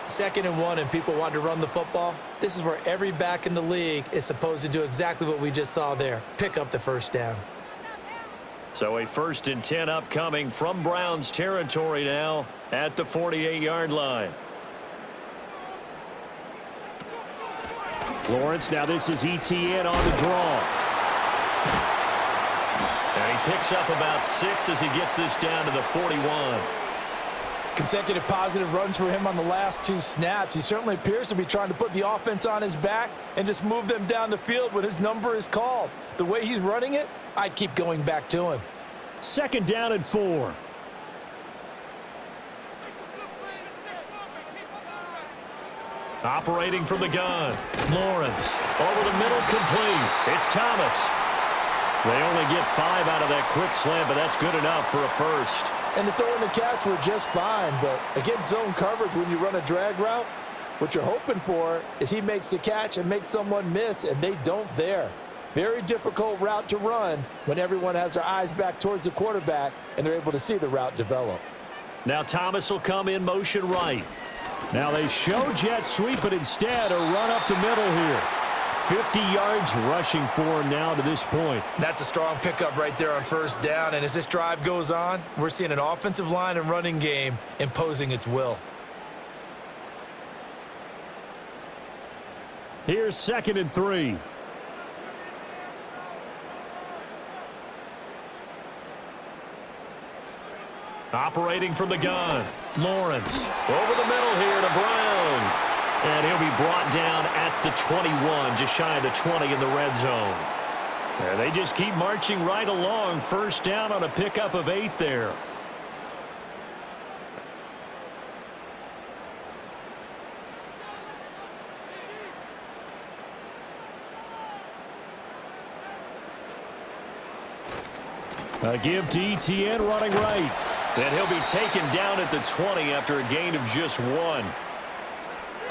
2nd and 1, and people want to run the football. This is where every back in the league is supposed to do exactly what we just saw there. Pick up the 1st down. So a 1st and 10 upcoming from Browns territory now at the 48-yard line. Lawrence, now this is ETN on the draw. And he picks up about 6 as he gets this down to the 41. Consecutive positive runs for him on the last 2 snaps. He certainly appears to be trying to put the offense on his back and just move them down the field when his number is called. The way he's running it, I'd keep going back to him. 2nd down and 4. Operating from the gun. Lawrence. Over the middle, complete. It's Thomas. They only get 5 out of that quick slant, but that's good enough for a 1st. And the throw and the catch were just fine, but against zone coverage when you run a drag route, what you're hoping for is he makes the catch and makes someone miss, and they don't there. Very difficult route to run when everyone has their eyes back towards the quarterback and they're able to see the route develop. Now Thomas will come in motion right. Now they show jet sweep, but instead a run up the middle here. 50 yards rushing for him now to this point. That's a strong pickup right there on 1st down, and as this drive goes on, we're seeing an offensive line and running game imposing its will. Here's 2nd and 3. Operating from the gun. Lawrence. Over the middle here to Brown. And he'll be brought down at the 21, just shy of the 20 in the red zone. And they just keep marching right along. First down on a pickup of 8 there. A give to ETN running right. And he'll be taken down at the 20 after a gain of just 1.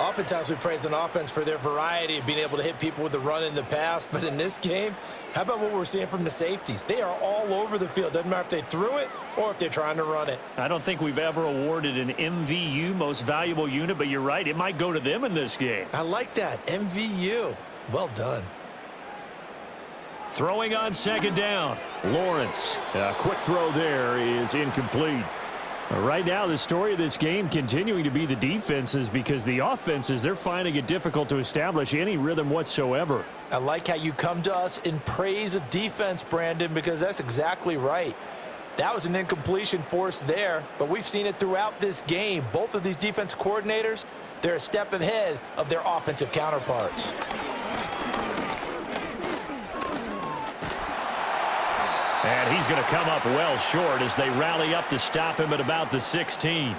Oftentimes we praise an offense for their variety of being able to hit people with the run in the pass, but in this game, how about what we're seeing from the safeties? They are all over the field. Doesn't matter if they threw it or if they're trying to run it. I don't think we've ever awarded an MVU, most valuable unit, but you're right, it might go to them in this game. I like that, MVU. Well done. Throwing on second down. Lawrence. A quick throw there is incomplete. Right now, the story of this game continuing to be the defenses, because the offenses, they're finding it difficult to establish any rhythm whatsoever. I like how you come to us in praise of defense, Brandon, because that's exactly right. That was an incompletion forced there, but we've seen it throughout this game. Both of these defense coordinators, they're a step ahead of their offensive counterparts. And he's going to come up well short as they rally up to stop him at about the 16.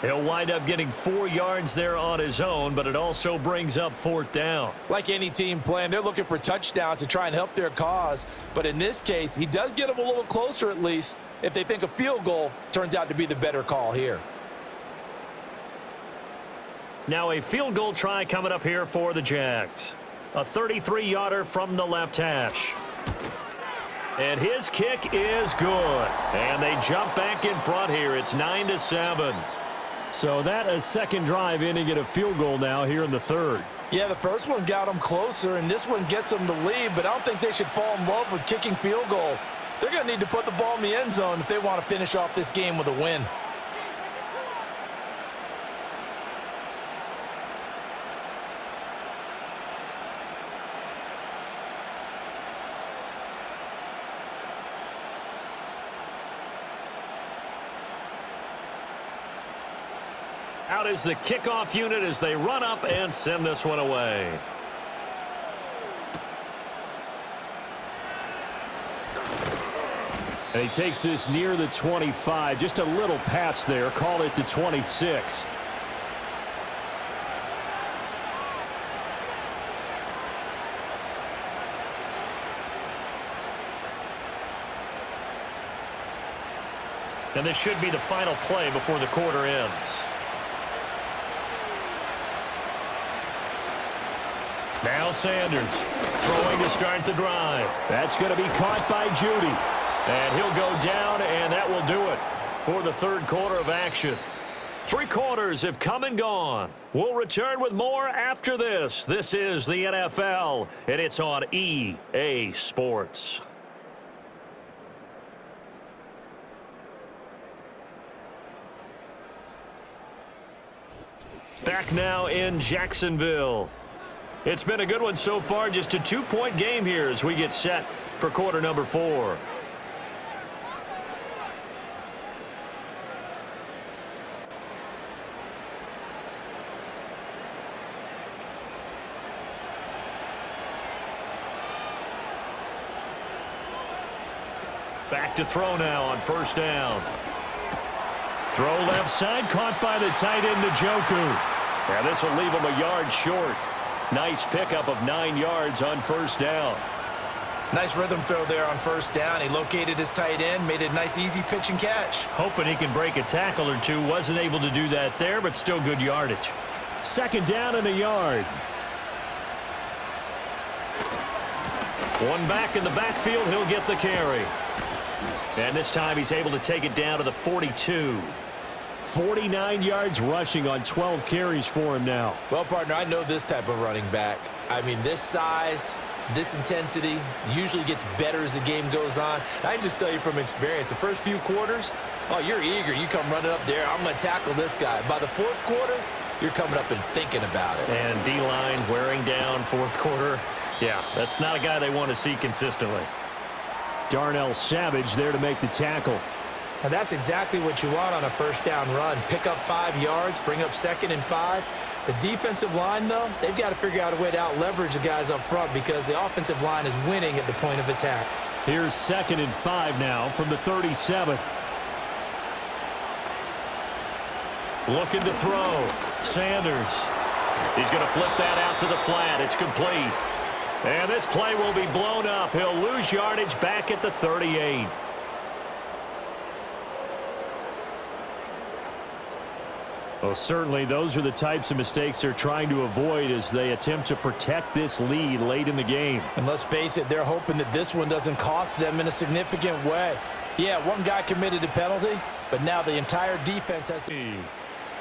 He'll wind up getting 4 yards there on his own, but it also brings up 4th down. Like any team playing, they're looking for touchdowns to try and help their cause. But in this case, he does get them a little closer at least if they think a field goal turns out to be the better call here. Now a field goal try coming up here for the Jags. A 33-yarder from the left hash. And his kick is good. And they jump back in front here. It's 9-7. So that a second drive in and get a field goal now here in the third. Yeah, the first one got them closer, and this one gets them the lead, but I don't think they should fall in love with kicking field goals. They're going to need to put the ball in the end zone if they want to finish off this game with a win. Out is the kickoff unit as they run up and send this one away. And he takes this near the 25. Just a little pass there. Call it the 26. And this should be the final play before the quarter ends. Now Sanders throwing to start the drive. That's going to be caught by Judy. And he'll go down, and that will do it for the third quarter of action. 3 quarters have come and gone. We'll return with more after this. This is the NFL, and it's on EA Sports. Back now in Jacksonville. It's been a good one so far, just a 2-point game here as we get set for quarter number 4. Back to throw now on first down. Throw left side, caught by the tight end, Njoku. And this will leave him a yard short. Nice pickup of 9 yards on first down. Nice rhythm throw there on first down. He located his tight end, made a nice easy pitch and catch. Hoping he can break a tackle or two. Wasn't able to do that there, but still good yardage. Second down and a yard. One back in the backfield. He'll get the carry. And this time he's able to take it down to the 42. 49 yards rushing on 12 carries for him now. Well, partner, I know this type of running back. I mean, this size, this intensity usually gets better as the game goes on. I can just tell you from experience, the first few quarters, oh, you're eager. You come running up there, I'm going to tackle this guy. By the fourth quarter, you're coming up and thinking about it. And D-line wearing down fourth quarter. Yeah, that's not a guy they want to see consistently. Darnell Savage there to make the tackle. And that's exactly what you want on a first down run. Pick up 5 yards, bring up 2nd and 5. The defensive line, though, they've got to figure out a way to out-leverage the guys up front because the offensive line is winning at the point of attack. Here's 2nd and 5 now from the 37. Looking to throw. Sanders. He's going to flip that out to the flat. It's complete. And this play will be blown up. He'll lose yardage back at the 38. Well, certainly those are the types of mistakes they're trying to avoid as they attempt to protect this lead late in the game. And let's face it, they're hoping that this one doesn't cost them in a significant way. Yeah, one guy committed a penalty, but now the entire defense has to...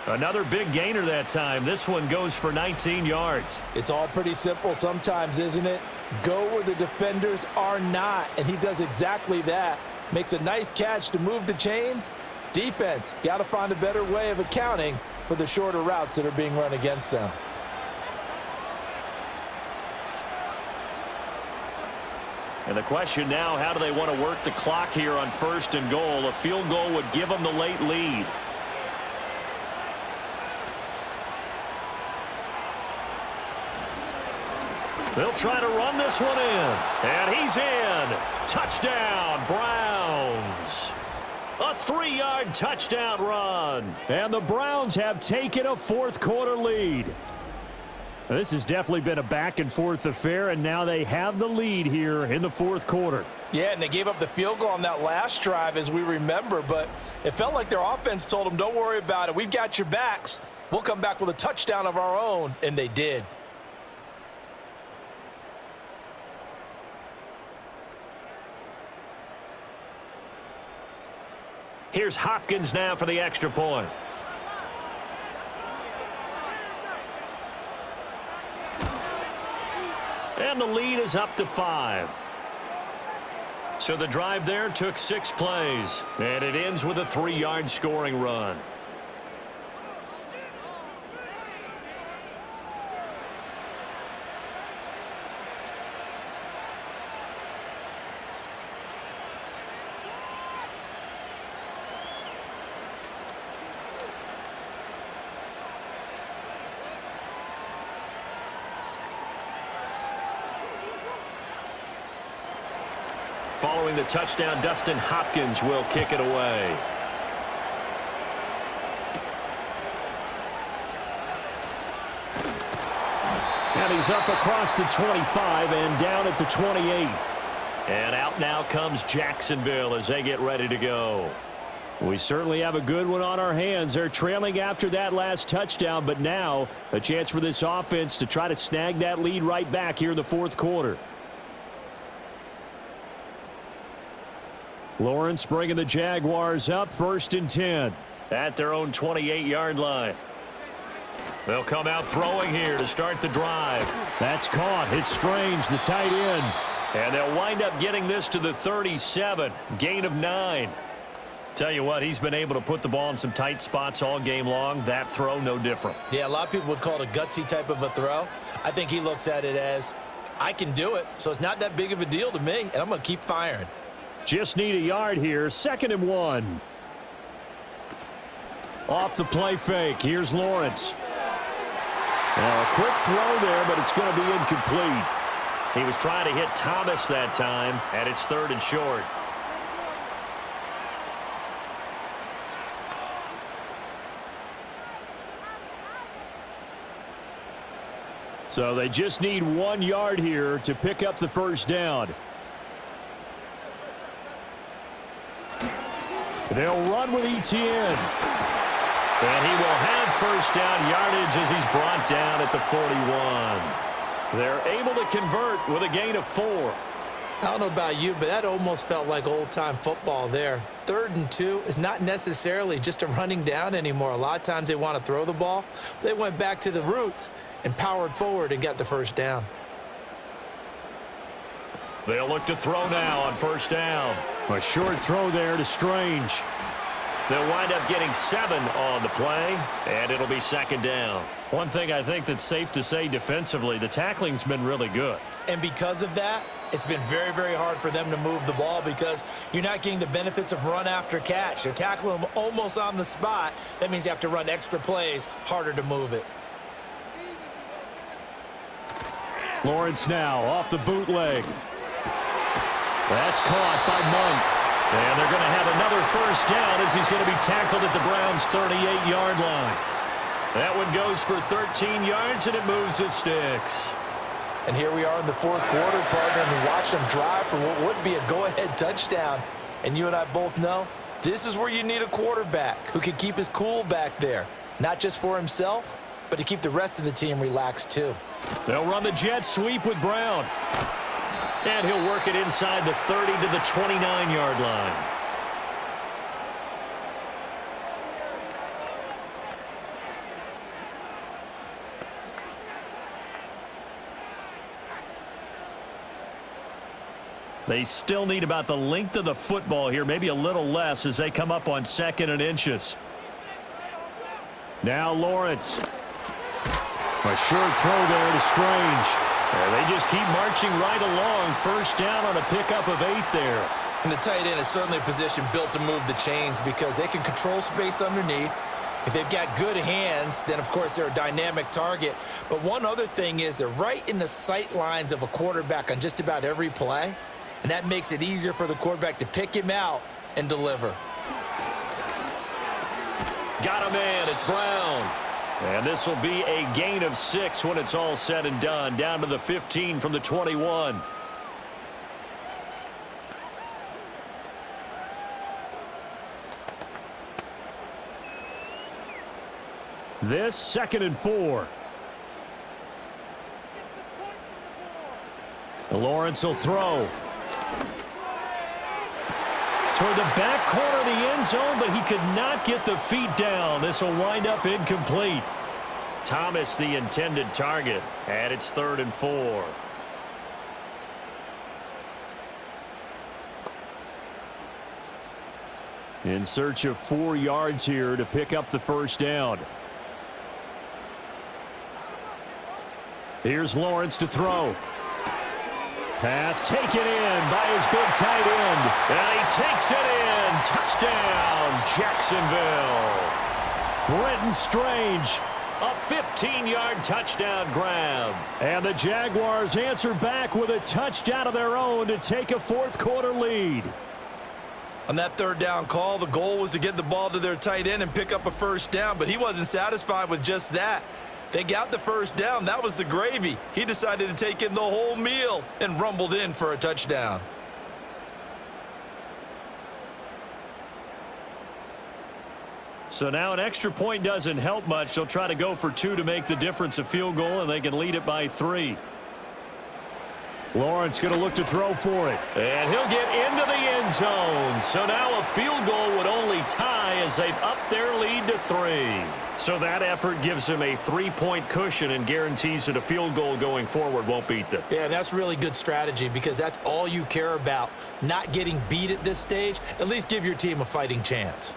Another big gainer that time. This one goes for 19 yards. It's all pretty simple sometimes, isn't it? Go where the defenders are not, and he does exactly that. Makes a nice catch to move the chains. Defense, got to find a better way of accounting for the shorter routes that are being run against them. And the question now, how do they want to work the clock here on 1st and goal? A field goal would give them the late lead. They'll try to run this one in. And he's in. Touchdown, Browns. A 3-yard touchdown run. And the Browns have taken a 4th quarter lead. This has definitely been a back-and-forth affair, and now they have the lead here in the 4th quarter. Yeah, and they gave up the field goal on that last drive, as we remember, but it felt like their offense told them, don't worry about it. We've got your backs. We'll come back with a touchdown of our own, and they did. Here's Hopkins now for the extra point. And the lead is up to 5. So the drive there took 6 plays. And it ends with a 3-yard scoring run. Following the touchdown, Dustin Hopkins will kick it away. And he's up across the 25 and down at the 28. And out now comes Jacksonville as they get ready to go. We certainly have a good one on our hands. They're trailing after that last touchdown, but now a chance for this offense to try to snag that lead right back here in the 4th quarter. Lawrence bringing the Jaguars up 1st and 10. At their own 28-yard line. They'll come out throwing here to start the drive. That's caught. It's Strange, the tight end. And they'll wind up getting this to the 37. Gain of 9. Tell you what, he's been able to put the ball in some tight spots all game long. That throw, no different. Yeah, a lot of people would call it a gutsy type of a throw. I think he looks at it as, I can do it, so it's not that big of a deal to me, and I'm going to keep firing. Just need a yard here. 2nd and 1. Off the play fake. Here's Lawrence. Now, a quick throw there, but it's going to be incomplete. He was trying to hit Thomas that time, and it's 3rd and short. So they just need 1 yard here to pick up the 1st down. They'll run with Etienne. And he will have 1st down yardage as he's brought down at the 41. They're able to convert with a gain of 4. I don't know about you, but that almost felt like old-time football there. 3rd and 2 is not necessarily just a running down anymore. A lot of times they want to throw the ball. They went back to the roots and powered forward and got the 1st down. They'll look to throw now on 1st down. A short throw there to Strange. They'll wind up getting 7 on the play, and it'll be second down. One thing I think that's safe to say defensively, the tackling's been really good. And because of that, it's been very, very hard for them to move the ball because you're not getting the benefits of run after catch. They're tackling them almost on the spot. That means you have to run extra plays, harder to move it. Lawrence now off the bootleg. That's caught by Monk. And they're going to have another first down as he's going to be tackled at the Browns' 38-yard line. That one goes for 13 yards, and it moves his sticks. And here we are in the fourth quarter, partner, and we watch them drive for what would be a go-ahead touchdown. And you and I both know this is where you need a quarterback who can keep his cool back there, not just for himself, but to keep the rest of the team relaxed too. They'll run the jet sweep with Brown. And he'll work it inside the 30 to the 29-yard line. They still need about the length of the football here, maybe a little less as they come up on 2nd and inches. Now Lawrence. A short throw there to Strange. And they just keep marching right along. First down on a pickup of 8 there. And the tight end is certainly a position built to move the chains because they can control space underneath. If they've got good hands, then, of course, they're a dynamic target. But one other thing is they're right in the sight lines of a quarterback on just about every play. And that makes it easier for the quarterback to pick him out and deliver. Got a man. It's Brown. And this will be a gain of 6 when it's all said and done. Down to the 15 from the 21. This 2nd and 4. Lawrence will throw. Toward the back corner of the end zone, but he could not get the feet down. This will wind up incomplete. Thomas, the intended target, and it's 3rd and 4. In search of 4 yards here to pick up the first down. Here's Lawrence to throw. Pass taken in by his big tight end. And he takes it in. Touchdown, Jacksonville. Brenton Strange. A 15-yard touchdown grab. And the Jaguars answer back with a touchdown of their own to take a fourth-quarter lead. On that 3rd down call, the goal was to get the ball to their tight end and pick up a first down, but he wasn't satisfied with just that. They got the first down. That was the gravy. He decided to take in the whole meal and rumbled in for a touchdown. So now an extra point doesn't help much. They'll try to go for 2 to make the difference a field goal, and they can lead it by 3. Lawrence going to look to throw for it. And he'll get into the end zone. So now a field goal would only tie as they've upped their lead to 3. So that effort gives them a 3-point cushion and guarantees that a field goal going forward won't beat them. Yeah, that's really good strategy because that's all you care about. Not getting beat at this stage. At least give your team a fighting chance.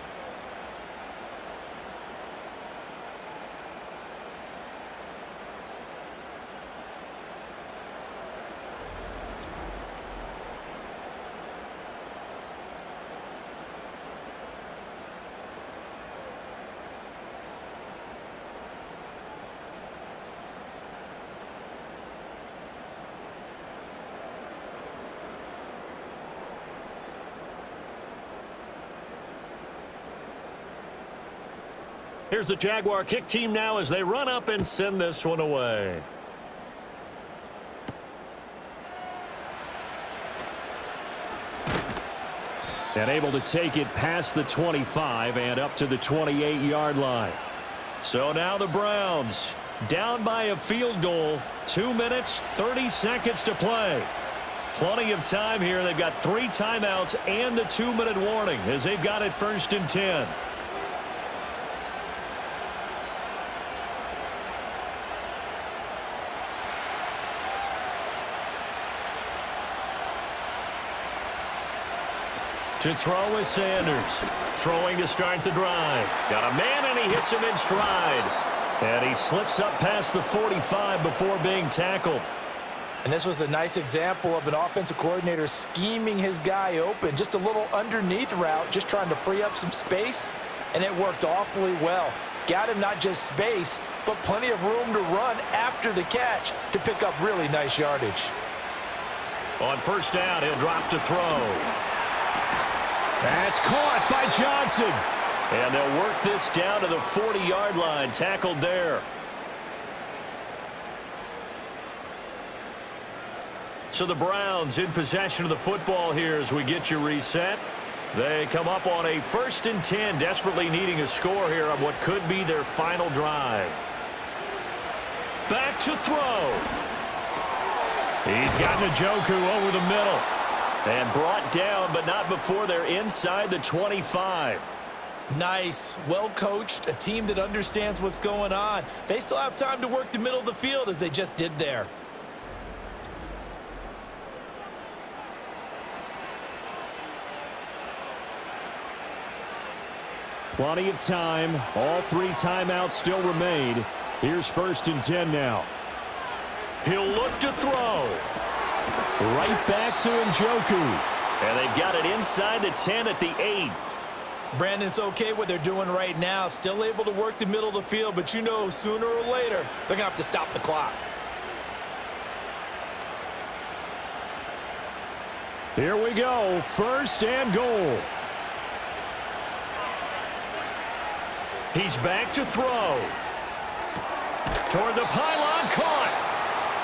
Here's the Jaguar kick team now as they run up and send this one away. And able to take it past the 25 and up to the 28-yard line. So now the Browns down by a field goal. 2 minutes, 30 seconds to play. Plenty of time here. They've got 3 timeouts and the 2-minute warning as they've got it 1st and 10. To throw is Sanders. Throwing to start the drive. Got a man, and he hits him in stride. And he slips up past the 45 before being tackled. And this was a nice example of an offensive coordinator scheming his guy open. Just a little underneath route, just trying to free up some space. And it worked awfully well. Got him not just space, but plenty of room to run after the catch to pick up really nice yardage. On first down, he'll drop to throw. That's caught by Johnson. And they'll work this down to the 40-yard line. Tackled there. So the Browns in possession of the football here as we get you reset. They come up on a 1st and 10, desperately needing a score here on what could be their final drive. Back to throw. He's got Njoku over the middle. And brought down, but not before they're inside the 25. Nice, well-coached, a team that understands what's going on. They still have time to work the middle of the field as they just did there. Plenty of time. All 3 timeouts still remain. Here's 1st and 10 now. He'll look to throw. Right back to Njoku. And they've got it inside the 10 at the 8. Brandon, it's okay what they're doing right now. Still able to work the middle of the field, but you know sooner or later they're going to have to stop the clock. Here we go. 1st and goal. He's back to throw. Toward the pylon, caught.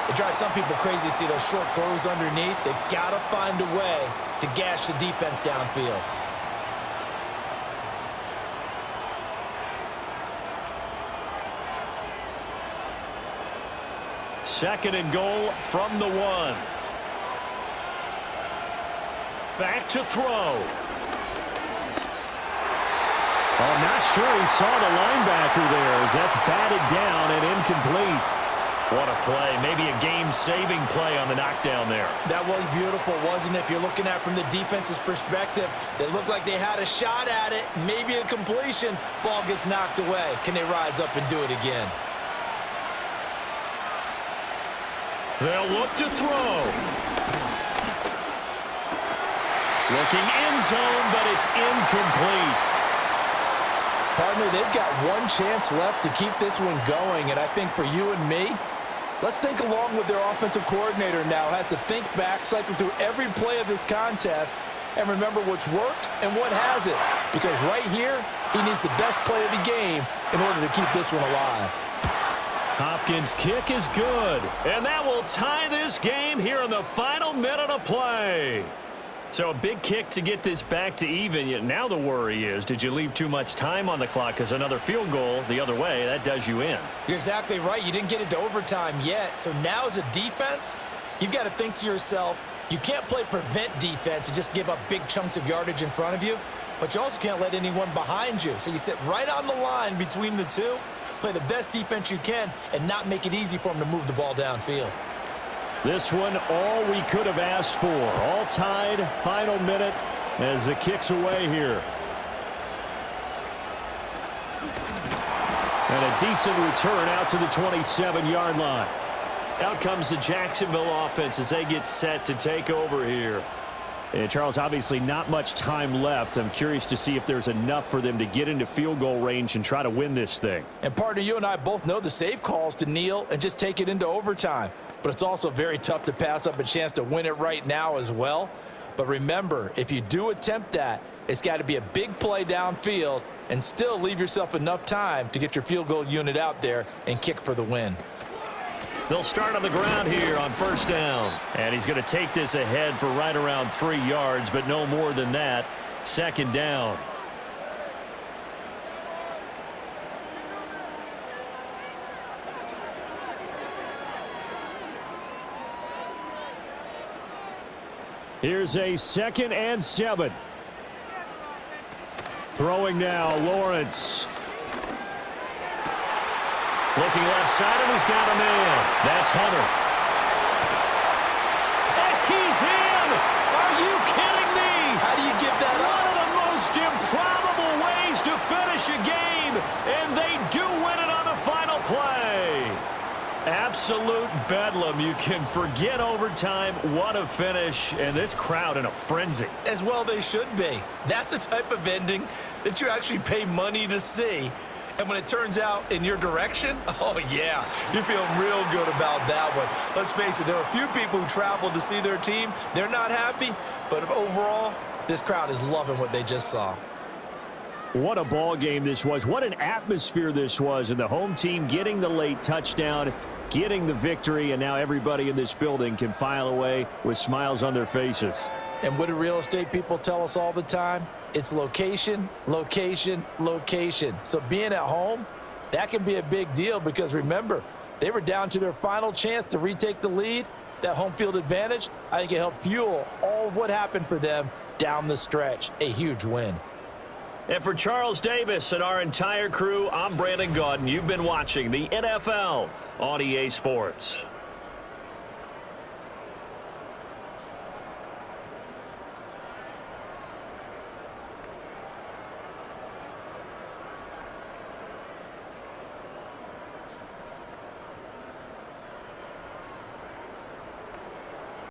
It drives some people crazy to see those short throws underneath. They've got to find a way to gash the defense downfield. Second and goal from the 1. Back to throw. I'm not sure he saw the linebacker there as that's batted down and incomplete. What a play. Maybe a game-saving play on the knockdown there. That was beautiful, wasn't it? If you're looking at it from the defense's perspective, they looked like they had a shot at it, maybe a completion. Ball gets knocked away. Can they rise up and do it again? They'll look to throw. Looking end zone, but it's incomplete. Partner, they've got one chance left to keep this one going, and I think for you and me, let's think along with their offensive coordinator now. Has to think back, cycle through every play of this contest, and remember what's worked and what hasn't. Because right here, he needs the best play of the game in order to keep this one alive. Hopkins' kick is good, and that will tie this game here in the final minute of play. So a big kick to get this back to even. Yet now the worry is, did you leave too much time on the clock? Because another field goal the other way, that does you in. You're exactly right. You didn't get it to overtime yet. So now as a defense, you've got to think to yourself, you can't play prevent defense and just give up big chunks of yardage in front of you. But you also can't let anyone behind you. So you sit right on the line between the two, play the best defense you can, and not make it easy for them to move the ball downfield. This one, all we could have asked for. All tied, final minute as the kick's away here. And a decent return out to the 27-yard line. Out comes the Jacksonville offense as they get set to take over here. And Charles, obviously not much time left. I'm curious to see if there's enough for them to get into field goal range and try to win this thing. And partner, you and I both know the safe calls to kneel and just take it into overtime. But it's also very tough to pass up a chance to win it right now as well. But remember, if you do attempt that, it's got to be a big play downfield and still leave yourself enough time to get your field goal unit out there and kick for the win. They'll start on the ground here on first down. And he's going to take this ahead for right around 3 yards, but no more than that. Second down. Here's a 2nd and 7. Throwing now, Lawrence. Looking left side, and he's got a man. That's Hunter. And he's in! Are you kidding me? How do you give that finish a game, and they do win it on the final play. Absolute bedlam. You can forget overtime. What a finish, and this crowd in a frenzy. As well they should be. That's the type of ending that you actually pay money to see. And when it turns out in your direction, oh yeah, you're feeling real good about that one. Let's face it, there are a few people who traveled to see their team. They're not happy, but overall, this crowd is loving what they just saw. What a ball game this was. What an atmosphere this was. And the home team getting the late touchdown, getting the victory, and now everybody in this building can file away with smiles on their faces. And what do real estate people tell us all the time? It's location, location, location. So being at home, that can be a big deal because remember, they were down to their final chance to retake the lead. That home field advantage, I think it helped fuel all of what happened for them down the stretch. A huge win. And for Charles Davis and our entire crew, I'm Brandon Gaudin. You've been watching the NFL on EA Sports.